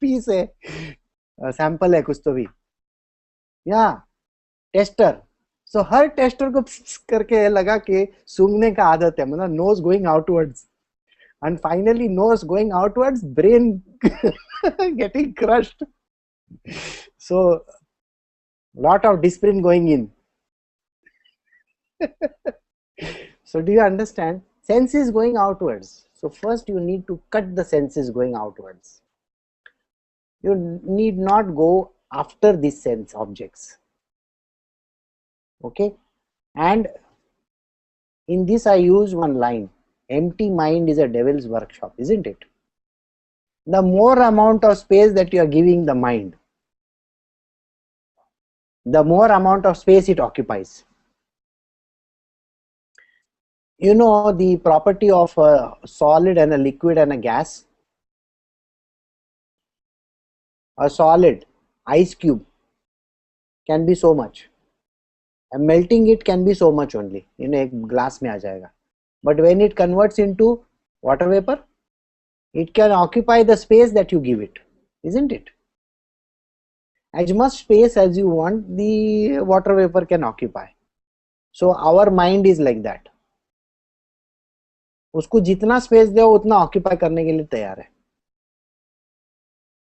Piece है, sample है कुछ तो भी, या टेस्टर. सो हर टेस्टर को करके लगा के सूंघने का आदत है, मतलब nose going outwards, and finally nose going outwards, brain getting crushed. So lot of discipline going in. So do you understand? Senses going outwards. So first you need to cut the senses going outwards. You need not go after these sense objects. Okay, and in this I use one line, empty mind is a devil's workshop, isn't it? The more amount of space that you are giving the mind, the more amount of space it occupies. You know the property of a solid and a liquid and a gas? A solid ice cube can be so much, and melting it can be so much only, you know, एक glass में आ जाएगा. But when it converts into water vapor, it can occupy the space that you give it, isn't it? As much space as you want, the water vapor can occupy. So our mind is like that. उसको जितना space दो उतना occupy करने के लिए तैयार है.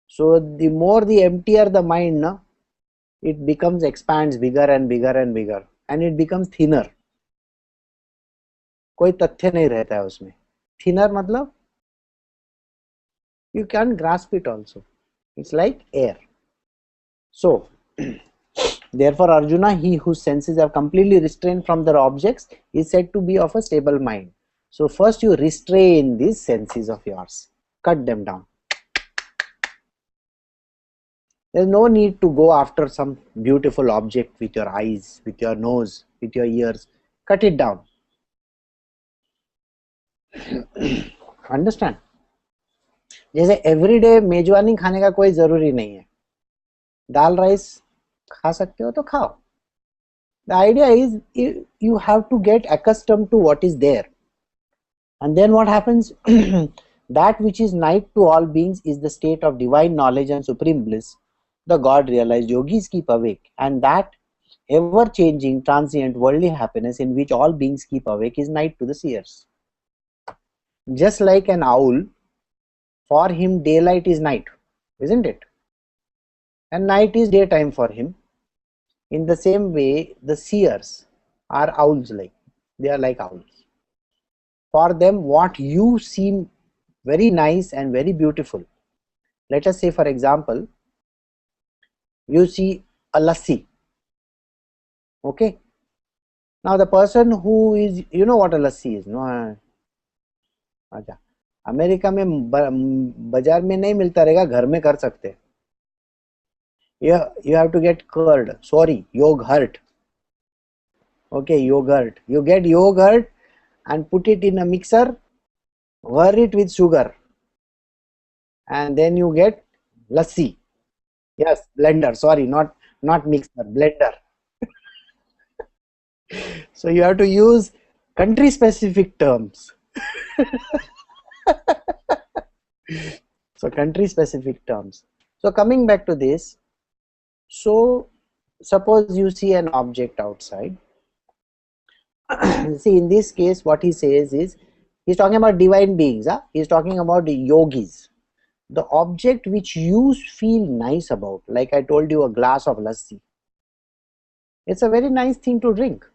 So the more the emptier the mind, na, it becomes expands bigger and bigger and bigger, and it becomes thinner. कोई तथ्य नहीं रहता है उसमें. Thinner मतलब you can grasp it also. It's like air. So therefore Arjuna, he whose senses are completely restrained from their objects, is said to be of a stable mind. So first you restrain these senses of yours, cut them down. There is no need to go after some beautiful object with your eyes, with your nose, with your ears. Cut it down. Understand? जैसे everyday मेजवानी खाने का कोई जरूरी नहीं है. दाल rice खा सकते हो तो खाओ. The idea is you have to get accustomed to what is there. And then what happens? That which is night to all beings is the state of divine knowledge and supreme bliss. The God realized yogis keep awake, and that ever changing, transient, worldly happiness in which all beings keep awake is night to the seers. Just like an owl, for him daylight is night, isn't it? And night is daytime for him. In the same way, the seers are owls, like they are like owls. For them, what you seem very nice and very beautiful. Let us say, for example, you see a lassi. Okay. Now the person who is, you know what a lassi is, no? अच्छा, America में बाजार में नहीं मिलता रहेगा, घर में कर सकते. You have to get curd, sorry, yogurt. Okay, yogurt. You get yogurt and put it in a mixer, whir it with sugar, and then you get lassi. Yes, blender, sorry, not mixer, blender. So you have to use country specific terms. So country specific terms. So coming back to this, so suppose you see an object outside. See, in this case what he says is, He's talking about divine beings. He's talking about the yogis. The object which you feel nice about, like I told you, a glass of lassi. It's a very nice thing to drink.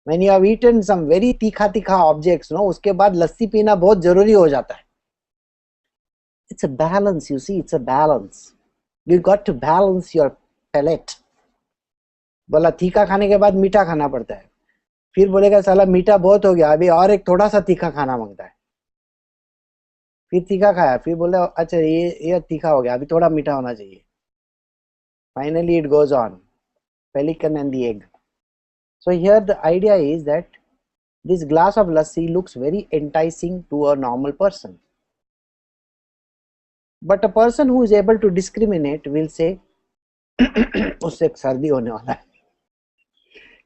When you have eaten some very तीखा objects, no, उसके बाद लस्सी पीना बहुत जरूरी हो जाता है. It's a balance, you see, it's a balance. You got to balance your palate. बोला तीखा खाने के बाद मीठा खाना पड़ता है, फिर बोलेगा साला मीठा बहुत हो गया, अभी और एक थोड़ा सा तीखा खाना मांगता है, फिर तीखा खाया, फिर बोले अच्छा ये तीखा हो गया, अभी थोड़ा मीठा होना चाहिए. Finally it goes on. Pelican and the egg. So here the idea is that this glass of lassi looks very enticing to a normal person. But a person who is able to discriminate will say, उससे सर्दी होने वाला है.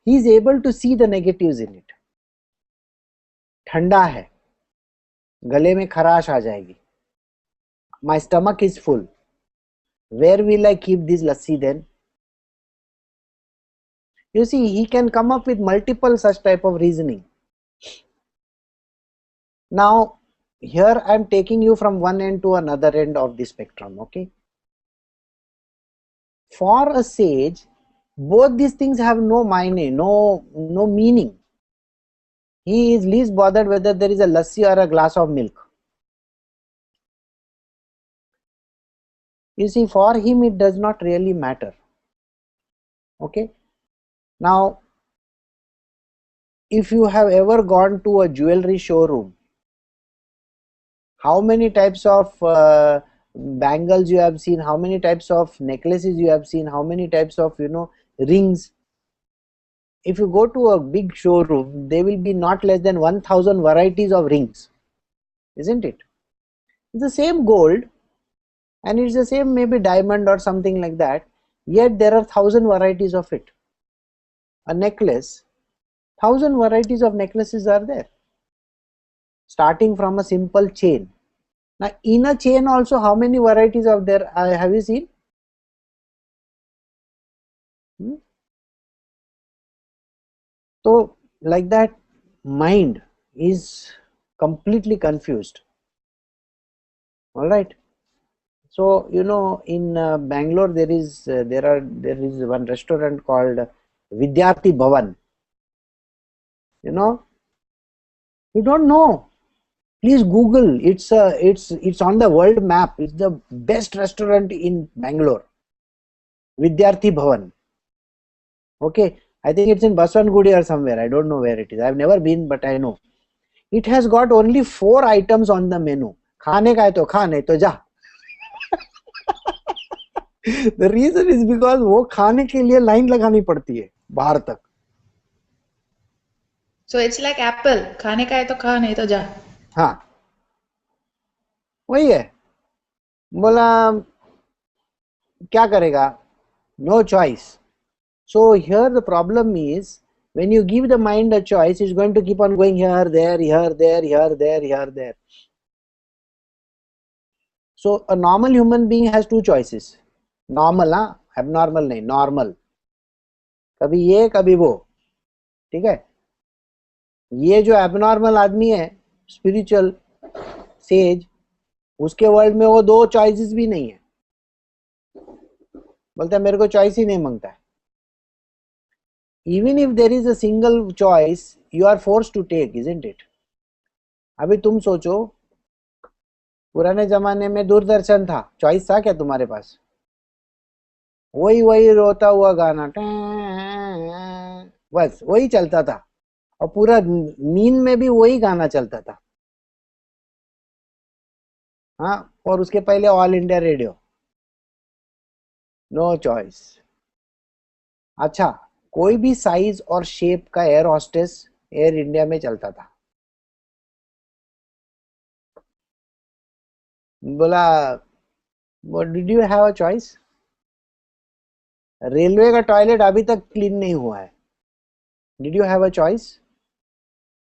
He is able to see the negatives in it. ठंडा है, गले में खराश आ जाएगी. My stomach is full. Where will I keep this lassi then? You see, he can come up with multiple such type of reasoning. Now, here I am taking you from one end to another end of the spectrum, okay? For a sage, both these things have no no meaning. He is least bothered whether there is a lassi or a glass of milk. You see, for him it does not really matter. Okay? Now, if you have ever gone to a jewelry showroom, how many types of bangles you have seen, how many types of necklaces you have seen, how many types of rings. If you go to a big showroom, there will be not less than 1000 varieties of rings, isn't it? It's the same gold and it's the same maybe diamond or something like that, yet there are 1000 varieties of it. A necklace, 1000 varieties of necklaces are there, starting from a simple chain. Now in a chain also, how many varieties of there have you seen? So like that, mind is completely confused. All right. So in Bangalore there is one restaurant called Vidyarthi Bhavan. You don't know, please Google. It's on the world map. It's the best restaurant in Bangalore, Vidyarthi Bhavan. Okay, I think it's in Baswantagudi or somewhere. I don't know where it is. I've never been, but I know it has got only 4 items on the menu. खाने का है तो खा, नहीं तो जा. The reason is because वो खाने के लिए लाइन लगानी पड़ती है बाहर तक. So it's like apple. खाने का है तो खा, नहीं तो जा. हाँ, वही है. बोला क्या करेगा? No choice. So here the problem is, when you give the mind a choice, it's going to keep on going here, there, here, there, here, there, here, there. So a normal human being has 2 choices. Normal, abnormal नहीं, normal. कभी ये कभी वो, ठीक है. ये जो abnormal आदमी है, spiritual sage, उसके वर्ल्ड में वो 2 choices भी नहीं है. बोलता है मेरे को choice ही नहीं मांगता है. Even if there is a single choice, you are forced to take, isn't it? अभी तुम सोचो, पुराने जमाने में दूरदर्शन था, चॉइस था क्या तुम्हारे पास? वही रोता हुआ गाना, बस वही चलता था, और पूरा नींद में भी वही गाना चलता था. हाँ, और उसके पहले all India radio. No choice. अच्छा, कोई भी साइज और शेप का एयर होस्टेस एयर इंडिया में चलता था. बोला, did you have a choice? Railway का टॉयलेट अभी तक क्लीन नहीं हुआ है. Did you have a choice?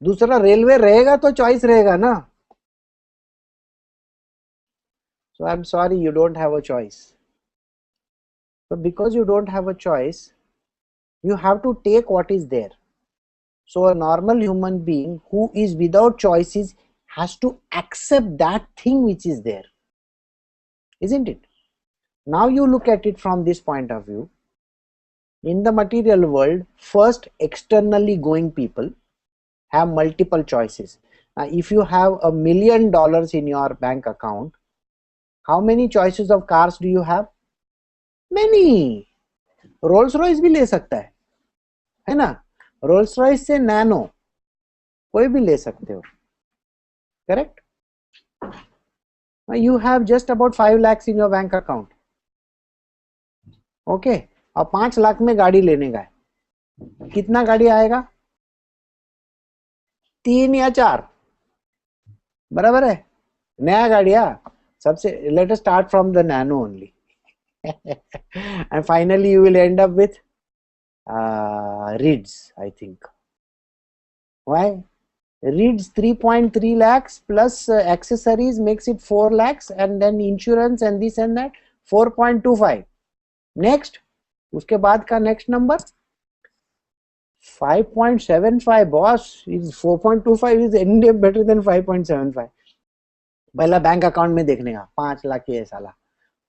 दूसरा रेलवे रहेगा तो चॉइस रहेगा ना. So I am sorry, you don't have a choice. So because you don't have a choice, you have to take what is there. So a normal human being who is without choices has to accept that thing which is there, isn't it? Now you look at it from this point of view. In the material world, first externally going people have multiple choices. Now if you have $1 million in your bank account, how many choices of cars do you have? Many. Rolls Royce भी ले सकता है ना? Rolls Royce से nano कोई भी ले सकते हो, correct? You have just about 5 lakhs in your bank account. Okay, और 5 लाख में गाड़ी लेने का है, कितना गाड़ी आएगा? 3 या 4, बराबर है? नया गाड़िया सबसे, let us start from the nano only and finally you will end up with Ridge, I think. Why? Ridge 3.3 lakhs plus accessories makes it 4 lakhs, and then insurance and this and that 4.25. Next, उसके बाद का next number 5.75. boss, is 4.25 is any day better than 5.75. पहला bank account में देखने का 5 लाख ये साला.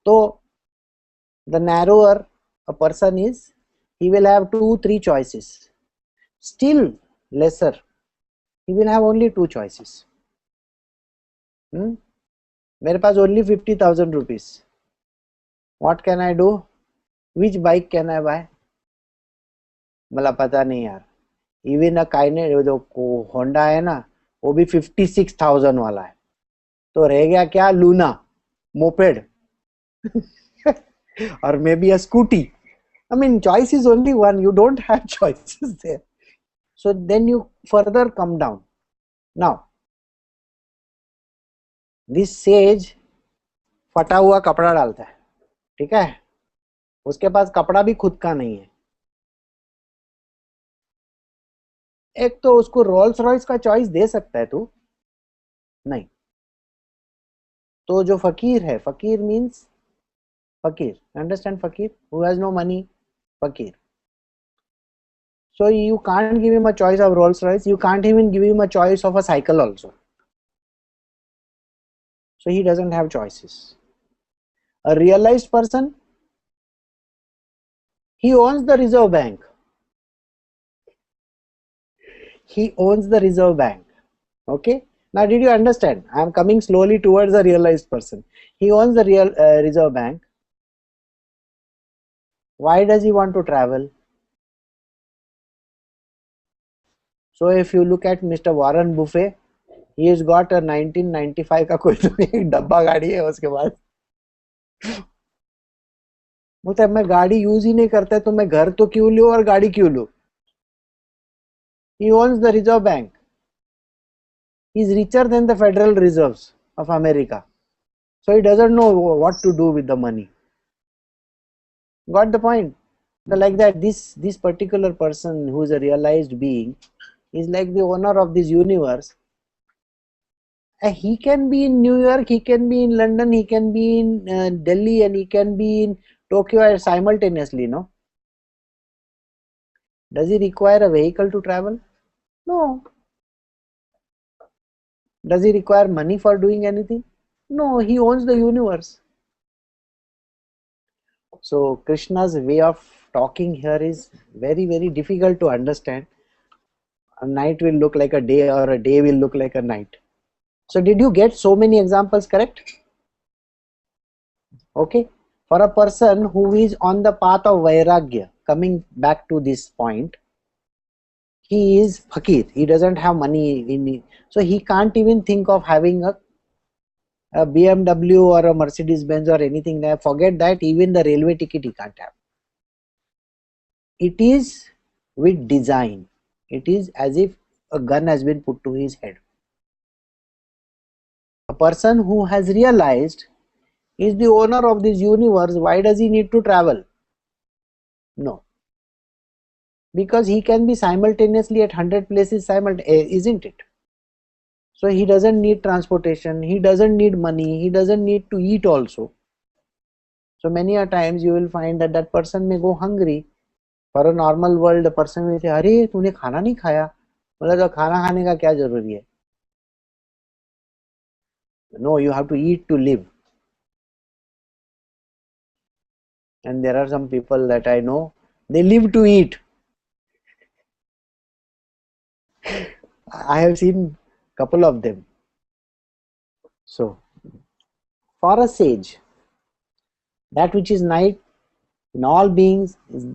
तो the narrower a person is, he will have 2-3 choices. Still lesser, he will have only 2 choices. मेरे पास only 50,000 rupees. What can I do? Which bike can I buy? मला पता नहीं यार. Even a Kynet, जो Honda है ना, वो भी 56,000 वाला है. तो रह गया क्या? Luna, moped or maybe a scooty. I mean, choice is only one. You don't have choices there. So then you further come down. Now, this sage फटा हुआ कपड़ा डालता है, ठीक है? उसके पास कपड़ा भी खुद का नहीं है. एक तो उसको रोल्स रॉयस का चॉइस दे सकता है तू, नहीं. तो जो फकीर है, फकीर means fakir, understand fakir? Who has no money? Fakir. So you can't give him a choice of Rolls Royce, you can't even give him a choice of a cycle also. So he doesn't have choices. A realized person, he owns the Reserve Bank. He owns the Reserve Bank. Okay? Now did you understand? I am coming slowly towards a realized person. He owns the Reserve Bank. Why does he want to travel? So if you look at Mr. Warren Buffett, he has got a 1995 का कोई तो एक डब्बा गाड़ी है, उसके बाद मतलब मैं गाड़ी यूज ही नहीं करता तो मैं घर तो क्यों लूं और गाड़ी क्यों लूं? He owns the Reserve Bank. He is richer than the Federal Reserves of America. So he doesn't know what to do with the money. Got the point? So like that, this particular person who is a realized being is like the owner of this universe. He can be in New York, he can be in London, he can be in Delhi, and he can be in Tokyo simultaneously, no? Does he require a vehicle to travel? No. Does he require money for doing anything? No, he owns the universe. So Krishna's way of talking here is very, very difficult to understand. A night will look like a day, or a day will look like a night. So did you get so many examples correct? Okay. For a person who is on the path of Vairagya, coming back to this point, he is fakir. He doesn't have money in, so he can't even think of having a BMW or a Mercedes Benz or anything there. Forget that, even the railway ticket he can't have. It is with design. It is as if a gun has been put to his head. A person who has realized is the owner of this universe. Why does he need to travel? No. Because he can be simultaneously at 100 places, isn't it? So he doesn't need transportation, he doesn't need money, he doesn't need to eat also. So many a times you will find that person may go hungry. For a normal world, the person will say, "अरे तूने खाना नहीं खाया, बोला तो खाना खाने का क्या जरूरी है? No, you have to eat to live. And there are some people that I know, they live to eat. I have seen couple of them. So, for a sage, that which is night in all beings is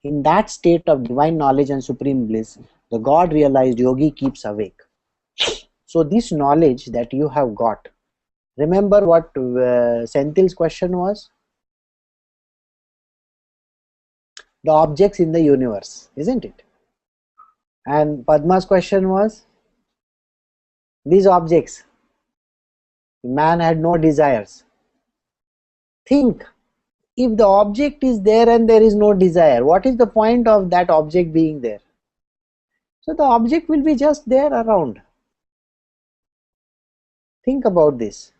in that state of divine knowledge and supreme bliss. The God realized yogi keeps awake. So, this knowledge that you have got, remember what Senthil's question was? The objects in the universe, isn't it? And Padma's question was, these objects, man had no desires. Think, if the object is there and there is no desire, what is the point of that object being there? So the object will be just there around. Think about this.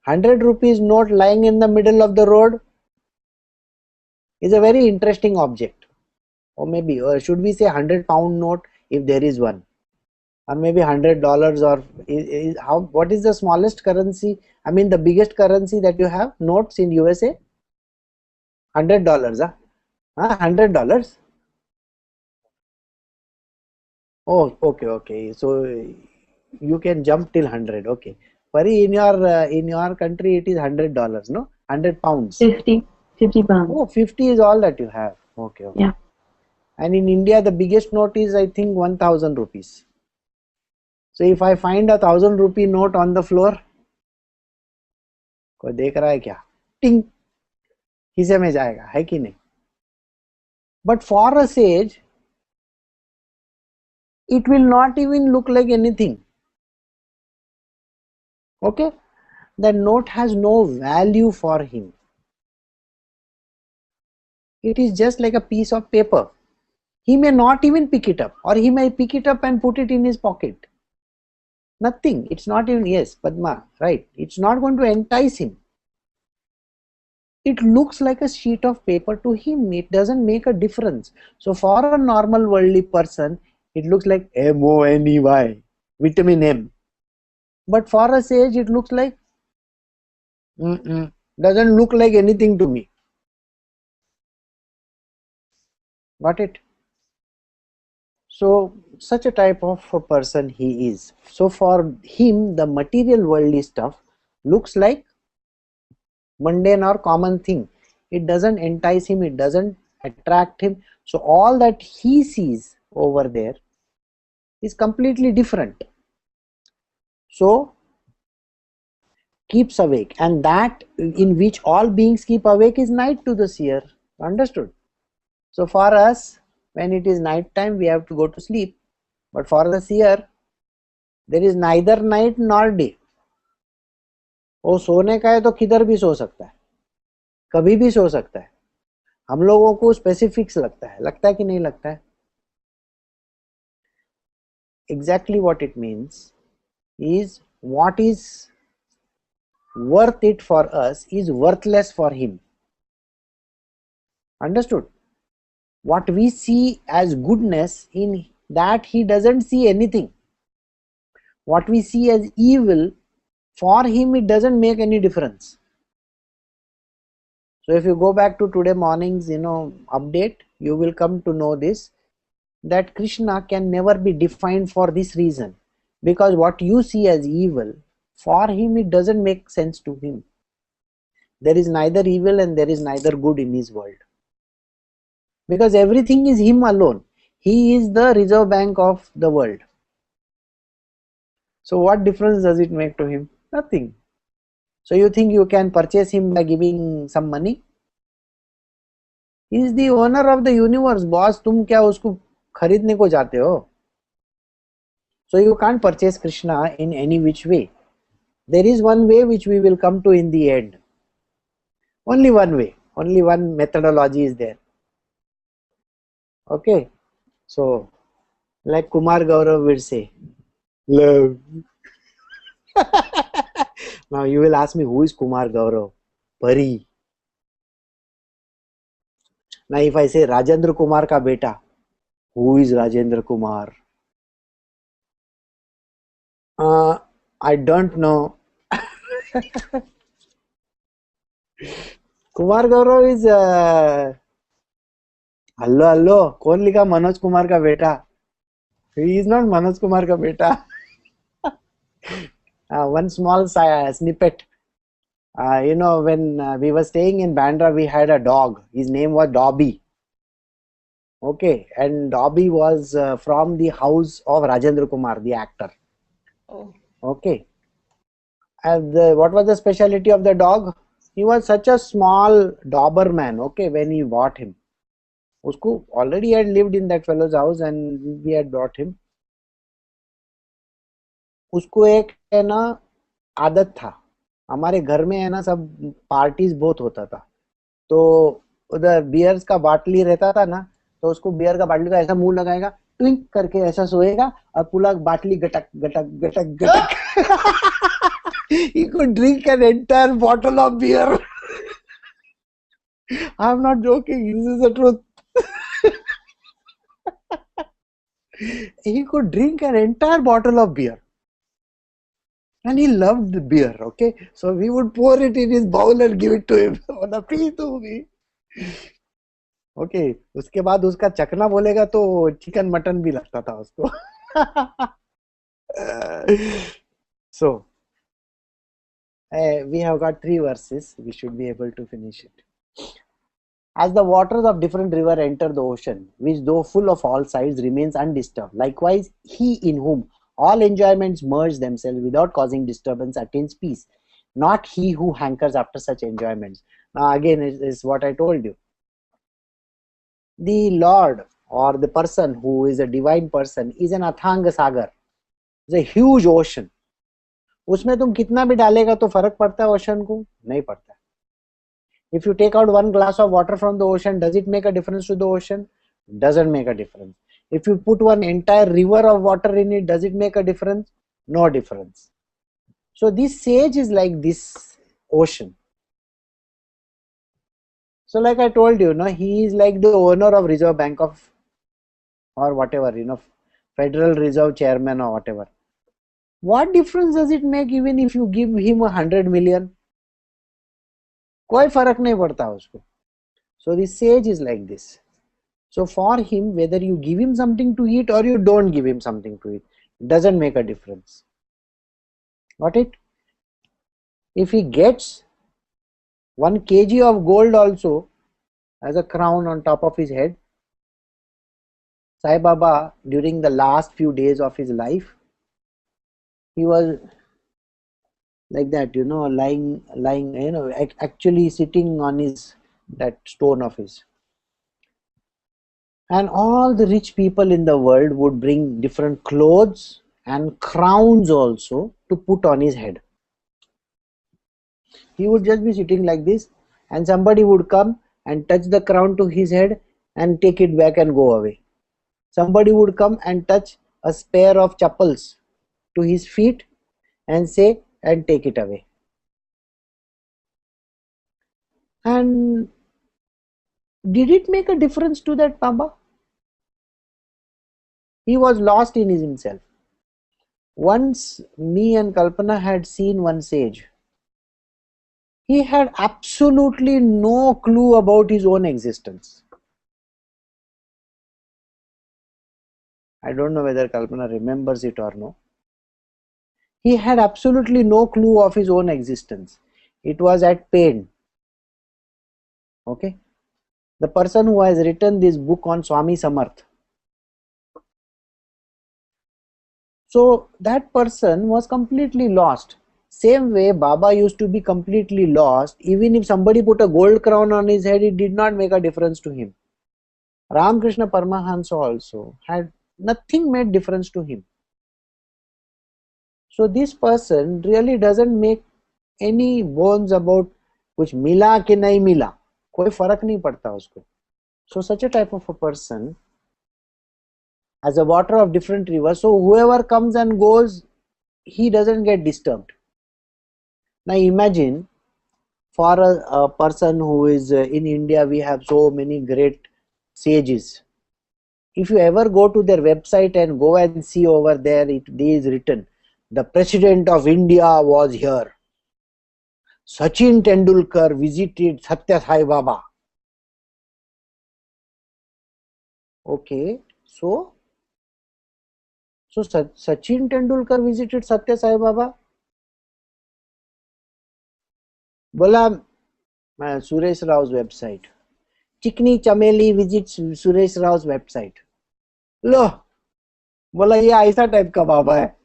100 rupees note lying in the middle of the road is a very interesting object. Or maybe, or should we say 100-pound note if there is one? Or maybe $100, or what is the smallest currency? I mean the biggest currency that you have, notes in USA? $100, $100. Oh, okay. So you can jump till 100. Okay. Pari, in your country it is $100, no? 100 pounds. 50 pounds. Oh, 50 is all that you have. Okay. Yeah. And in India the biggest note is, I think, 1000 rupees. So if I find a 1000 rupee note on the floor, कोई देख रहा है क्या? टिंग, खीसे में जाएगा, है कि नहीं? But for a sage, it will not even look like anything. Okay, that note has no value for him. It is just like a piece of paper. He may not even pick it up, or he may pick it up and put it in his pocket. Nothing. It's not even, yes, Padma, right? It's not going to entice him. It looks like a sheet of paper to him. It doesn't make a difference. So for a normal worldly person, it looks like MONEY, vitamin M. But for a sage, it looks like, doesn't look like anything to me. Got it? So such a type of a person he is. So for him, the material worldly stuff looks like mundane or common thing. It doesn't entice him, it doesn't attract him. So all that he sees over there is completely different. So keeps awake, and that in which all beings keep awake is night to the seer. Understood? So for us, when it is night time, we have to go to sleep. But for the seer, there is neither night nor day. वो सोने का है तो किधर भी सो सकता है, कभी भी सो सकता है. हम लोगों को स्पेसिफिक्स लगता है कि नहीं लगता है? Exactly what it means is, what is worth it for us is worthless for him. Understood? What we see as goodness, in that he doesn't see anything. What we see as evil, for him it doesn't make any difference. So if you go back to today morning's update, you will come to know this, that Krishna can never be defined for this reason, because what you see as evil, for him it doesn't make sense to him. There is neither evil and there is neither good in his world, because everything is him alone. He is the reserve bank of the world. So what difference does it make to him? Nothing. So you think you can purchase him by giving some money? He is the owner of the universe, boss. तुम क्या उसको खरीदने को जाते हो? So you can't purchase Krishna in any which way. There is one way which we will come to in the end. Only one way, only one methodology is there. Okay, so like Kumar Gaurav will say, love. Now you will ask me, who is Kumar Gaurav? Pari. Now if I say Rajendra Kumar ka beta, who is Rajendra Kumar? I don't know. Kumar Gaurav is hello, कौन लिखा मनोज कुमार का बेटा? He is not Manoj Kumar ka beta. One small snippet. When we were staying in Bandra, we had a dog. His name was Dobby. Okay, and Dobby was from the house of Rajendra Kumar, the actor. Oh. Okay. And what was the speciality of the dog? He was such a small Doberman. Okay, when he bought him, उसको already had lived in that fellow's house, and we had brought him. उसको एक है ना आदत था, हमारे घर में है ना सब पार्टीज बहुत होता था, तो उधर बियर्स का बाटली रहता था ना, तो उसको बियर का बाटली का ऐसा मुंह लगाएगा, ट्विंक करके ऐसा सोएगा और पूरा बाटली गटक गटक गटक गटक. He could drink an entire bottle of beer. I'm not joking, this is the truth. He could drink an entire bottle of beer. And he loved beer, okay? So we would pour it in his bowl and give it to him. Please do me. Okay, उसके बाद उसका चखना बोलेगा तो chicken mutton भी लगता था उसको. So, we have got 3 verses. We should be able to finish it. As the waters of different river enter the ocean, which though full of all sides remains undisturbed, likewise he in whom all enjoyments merge themselves without causing disturbance attains peace, not he who hankers after such enjoyments. Now again is what I told you. The Lord or the person who is a divine person is an Athanga Sagar. It's a huge ocean. उसमें तुम कितना भी डालेगा तो फर्क पड़ता है ocean को? नहीं पड़ता. If you take out 1 glass of water from the ocean, does it make a difference to the ocean? Doesn't make a difference. If you put one entire river of water in it, does it make a difference? No difference. So this sage is like this ocean. So like I told you, he is like the owner of Reserve Bank of or whatever, Federal Reserve Chairman or whatever. What difference does it make even if you give him 100 million? कोई फर्क नहीं पड़ता उसको. So the sage is like this. So for him, whether you give him something to eat or you don't give him something to eat, doesn't make a difference. Got it? If he gets 1 kg of gold also as a crown on top of his head, Sai Baba during the last few days of his life, he was like that, lying, actually sitting on that stone of his. And all the rich people in the world would bring different clothes and crowns also to put on his head. He would just be sitting like this, and somebody would come and touch the crown to his head and take it back and go away. Somebody would come and touch a pair of chappals to his feet and say, and take it away. And did it make a difference to that Baba? He was lost in himself. Once me and Kalpana had seen one sage. He had absolutely no clue about his own existence. I don't know whether Kalpana remembers it or no. He had absolutely no clue of his own existence. It was at pain. Okay. The person who has written this book on Swami Samarth. So that person was completely lost. Same way Baba used to be completely lost. Even if somebody put a gold crown on his head, it did not make a difference to him. Ramakrishna Paramahansa also had nothing made difference to him. So this person really doesn't make any bones about कुछ मिला कि नहीं मिला, कोई फर्क नहीं पड़ता उसको. So such a type of a person as a water of different rivers, so whoever comes and goes, he doesn't get disturbed. Now imagine for a person who is in India, we have so many great sages. If you ever go to their website and go and see over there, it is written, the President of India was here. Sachin Tendulkar visited Satya Sai Baba. Okay, so Sachin Tendulkar visited Satya Sai Baba. बोला Suresh Rao's website. Chikni Chameli visits Suresh Rao's website. लो बोला ये ऐसा type का बाबा है.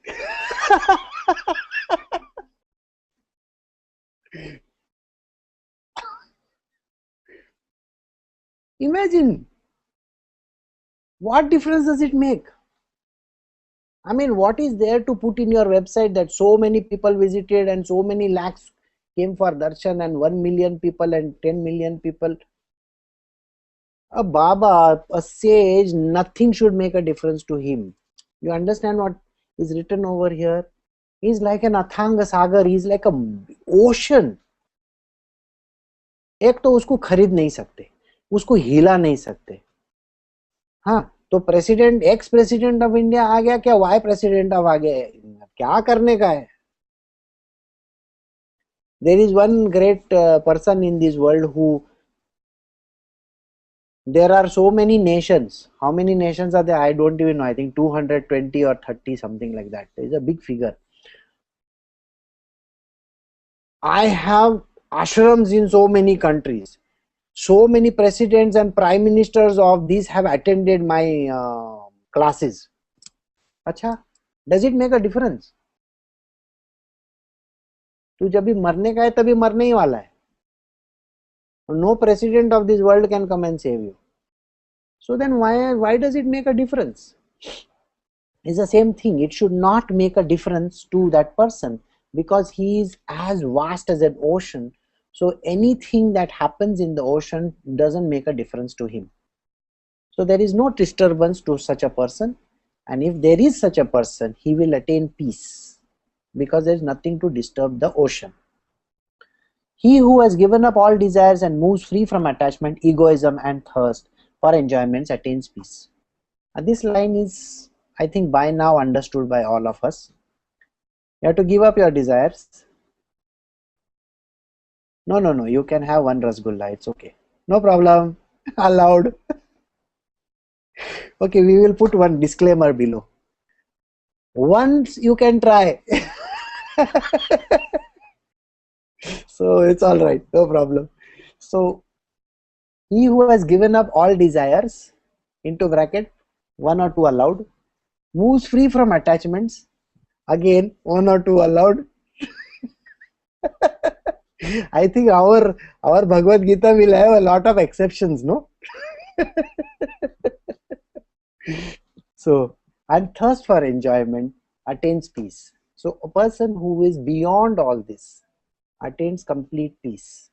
Imagine, what difference does it make? I mean, what is there to put in your website that so many people visited and so many lakhs came for darshan and 1 million people and 10 million people? A Baba, a sage, nothing should make a difference to him. You understand what is written over here? He's like an Athanga Sagar, he's like a ocean. एक तो उसको खरीद नहीं सकते, उसको हिला नहीं सकते. हाँ, तो president, ex president of India आ गया क्या, वाई प्रेसिडेंट ऑफ आ गया, क्या करने का है? There is one great person in this world who, there are so many nations. How many nations are there? I don't even know. I think 220 or 30, something like that. There is a big figure. I have ashrams in so many countries. So many presidents and prime ministers of these have attended my classes. अच्छा, does it make a difference? तू जब भी मरने का है तभी मरने ही वाला है. No president of this world can come and save you. So then why does it make a difference? It's the same thing. It should not make a difference to that person because he is as vast as an ocean. So anything that happens in the ocean doesn't make a difference to him. So there is no disturbance to such a person, and if there is such a person, he will attain peace because there is nothing to disturb the ocean. He who has given up all desires and moves free from attachment, egoism and thirst for enjoyments attains peace. And this line is, I think, by now understood by all of us. You have to give up your desires. No, you can have one rasgulla, it's okay. No problem, allowed. Okay, we will put one disclaimer below. Once you can try. So it's all right, no problem. So he who has given up all desires, into bracket, 1 or 2 allowed, moves free from attachments, again 1 or 2 allowed. I think our Bhagavad Gita will have a lot of exceptions, no? So, and thirst for enjoyment attains peace. So a person who is beyond all this attains complete peace.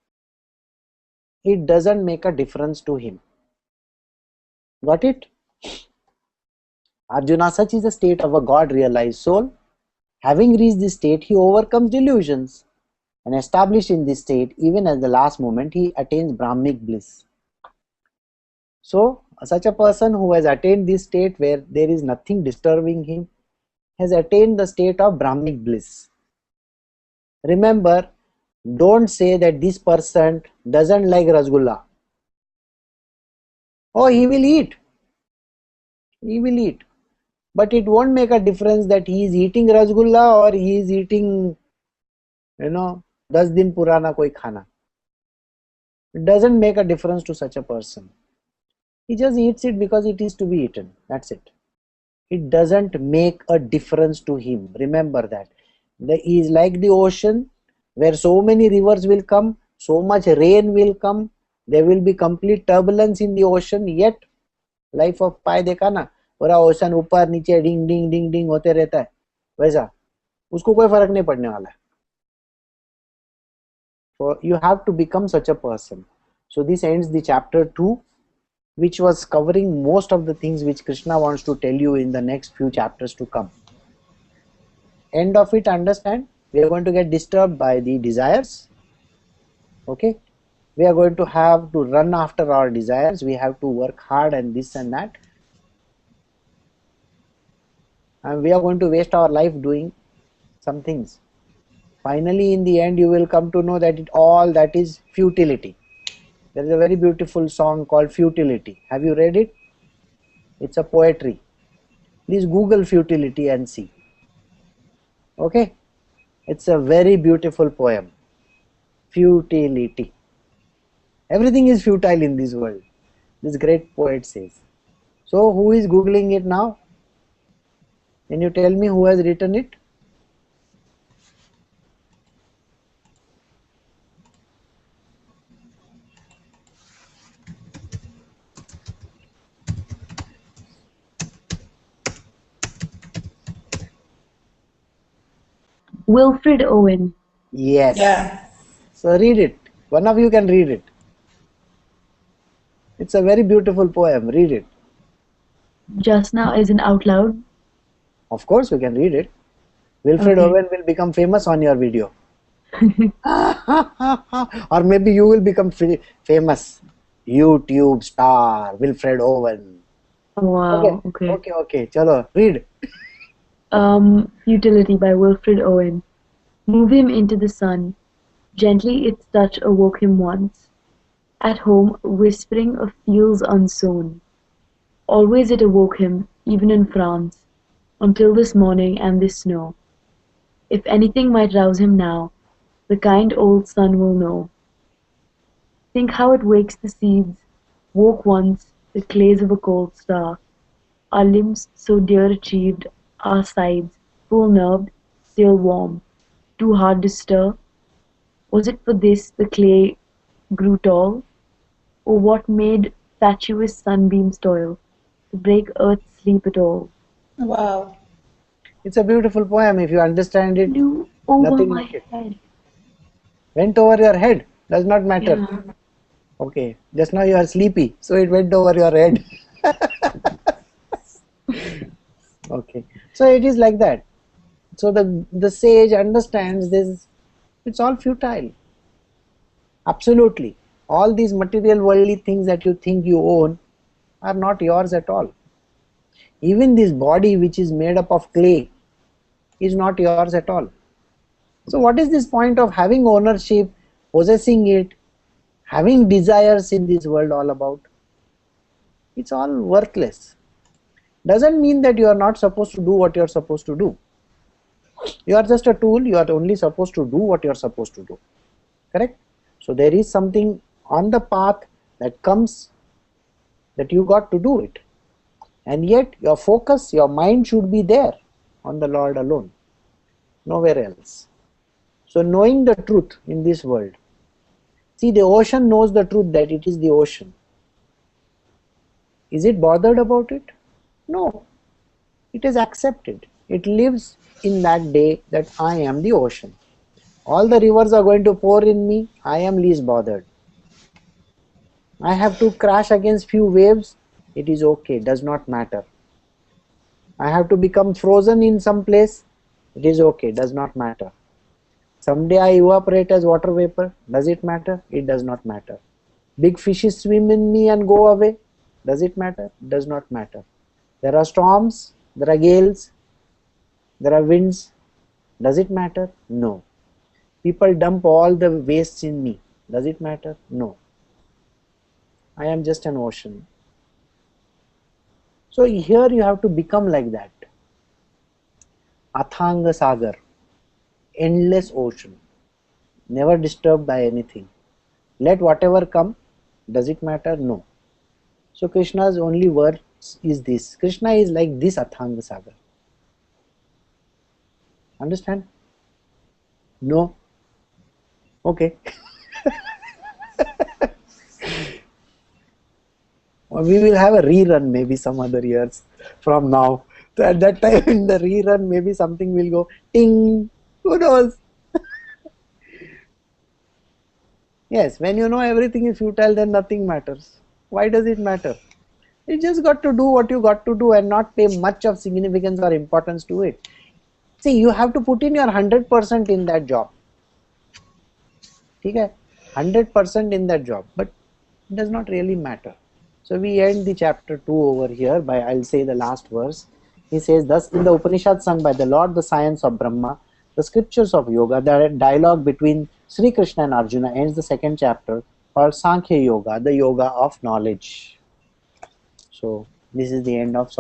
It doesn't make a difference to him. Got it? Arjuna, such is the state of a God-realized soul. Having reached this state, he overcomes delusions, and established in this state, even at the last moment, he attains Brahmic bliss. So, such a person who has attained this state where there is nothing disturbing him, has attained the state of Brahmic bliss. Remember, don't say that this person doesn't like rasgulla. Oh, he will eat. He will eat. But it won't make a difference that he is eating rasgulla or he is eating, 10 din purana koi khana. It doesn't make a difference to such a person. He just eats it because it is to be eaten. That's it. It doesn't make a difference to him. Remember that. He is like the ocean where so many rivers will come, so much rain will come, there will be complete turbulence in the ocean, yet life of Pi देखा ना, पूरा ocean ऊपर नीचे डिंग डिंग डिंग डिंग होते रहता है, वैसा उसको कोई फर्क नहीं पड़ने वाला है. So you have to become such a person. So this ends the chapter 2, which was covering most of the things which Krishna wants to tell you in the next few chapters to come. End of it, understand? We are going to get disturbed by the desires. Okay, we are going to have to run after our desires. We have to work hard and this and that, and we are going to waste our life doing some things. Finally, in the end, you will come to know that all that is futility. There is a very beautiful song called Futility. Have you read it? It's a poetry. Please Google futility and see. Okay? It's a very beautiful poem. Futility. Everything is futile in this world. This great poet says. So, who is Googling it now? Can you tell me who has written it? Wilfred Owen. Yes. Yeah. So read it. One of you can read it. It's a very beautiful poem. Read it. Just now isn't out loud. Of course, you can read it. Wilfred Okay. Owen will become famous on your video. Or maybe you will become famous. YouTube star Wilfred Owen. Wow. Okay. Okay. Chalo, read. Futility by Wilfred Owen. Move him into the sun. Gently its touch awoke him once. At home, whispering of fields unsown. Always it awoke him, even in France, until this morning and this snow. If anything might rouse him now, the kind old sun will know. Think how it wakes the seeds, woke once the clays of a cold star. Our limbs so dear achieved, our sides, full nerved, still warm, too hard to stir. Was it for this the clay grew tall? Or what made fatuous sunbeams toil, to break earth's sleep at all? Wow. It's a beautiful poem. If you understand it, Flew over nothing my like it. head. Went over your head. Does not matter. Yeah. Okay. Just now you are sleepy, so it went over your head. Okay. So it is like that. So the sage understands this. It's all futile. Absolutely. All these material worldly things that you think you own are not yours at all. Even this body which is made up of clay is not yours at all. So what is this point of having ownership, possessing it, having desires in this world all about? It's all worthless. Doesn't mean that you are not supposed to do what you are supposed to do. You are just a tool, you are only supposed to do what you are supposed to do. Correct? So there is something on the path that comes that you got to do it. And yet your focus, your mind should be there on the Lord alone, nowhere else. So knowing the truth in this world. See, the ocean knows the truth that it is the ocean. Is it bothered about it? No. It is accepted. It lives in that day that I am the ocean. All the rivers are going to pour in me, I am least bothered. I have to crash against few waves, it is okay, does not matter. I have to become frozen in some place, it is okay, does not matter. Someday I evaporate as water vapor, does it matter? It does not matter. Big fishes swim in me and go away, does it matter? Does not matter. There are storms, there are gales, there are winds, does it matter? No. People dump all the wastes in me, does it matter? No. I am just an ocean. So here you have to become like that. Athanga Sagar, endless ocean, never disturbed by anything. Let whatever come, does it matter? No. So Krishna's only word is this. Krishna is like this Athanga Sagar. Understand? No? Okay. We will have a rerun maybe some other years from now. So at that time in the rerun maybe something will go ting. Who knows? Yes, when you know everything is futile, then nothing matters. Why does it matter? You just got to do what you got to do and not pay much of significance or importance to it. See, you have to put in your 100% in that job. Okay? 100% in that job, but it does not really matter. So we end the chapter 2 over here by, I'll say the last verse. He says, thus in the Upanishad sung by the Lord, the science of Brahma, the scriptures of yoga. The dialogue between Sri Krishna and Arjuna ends the second chapter called Sankhya Yoga, the yoga of knowledge. So this is the end of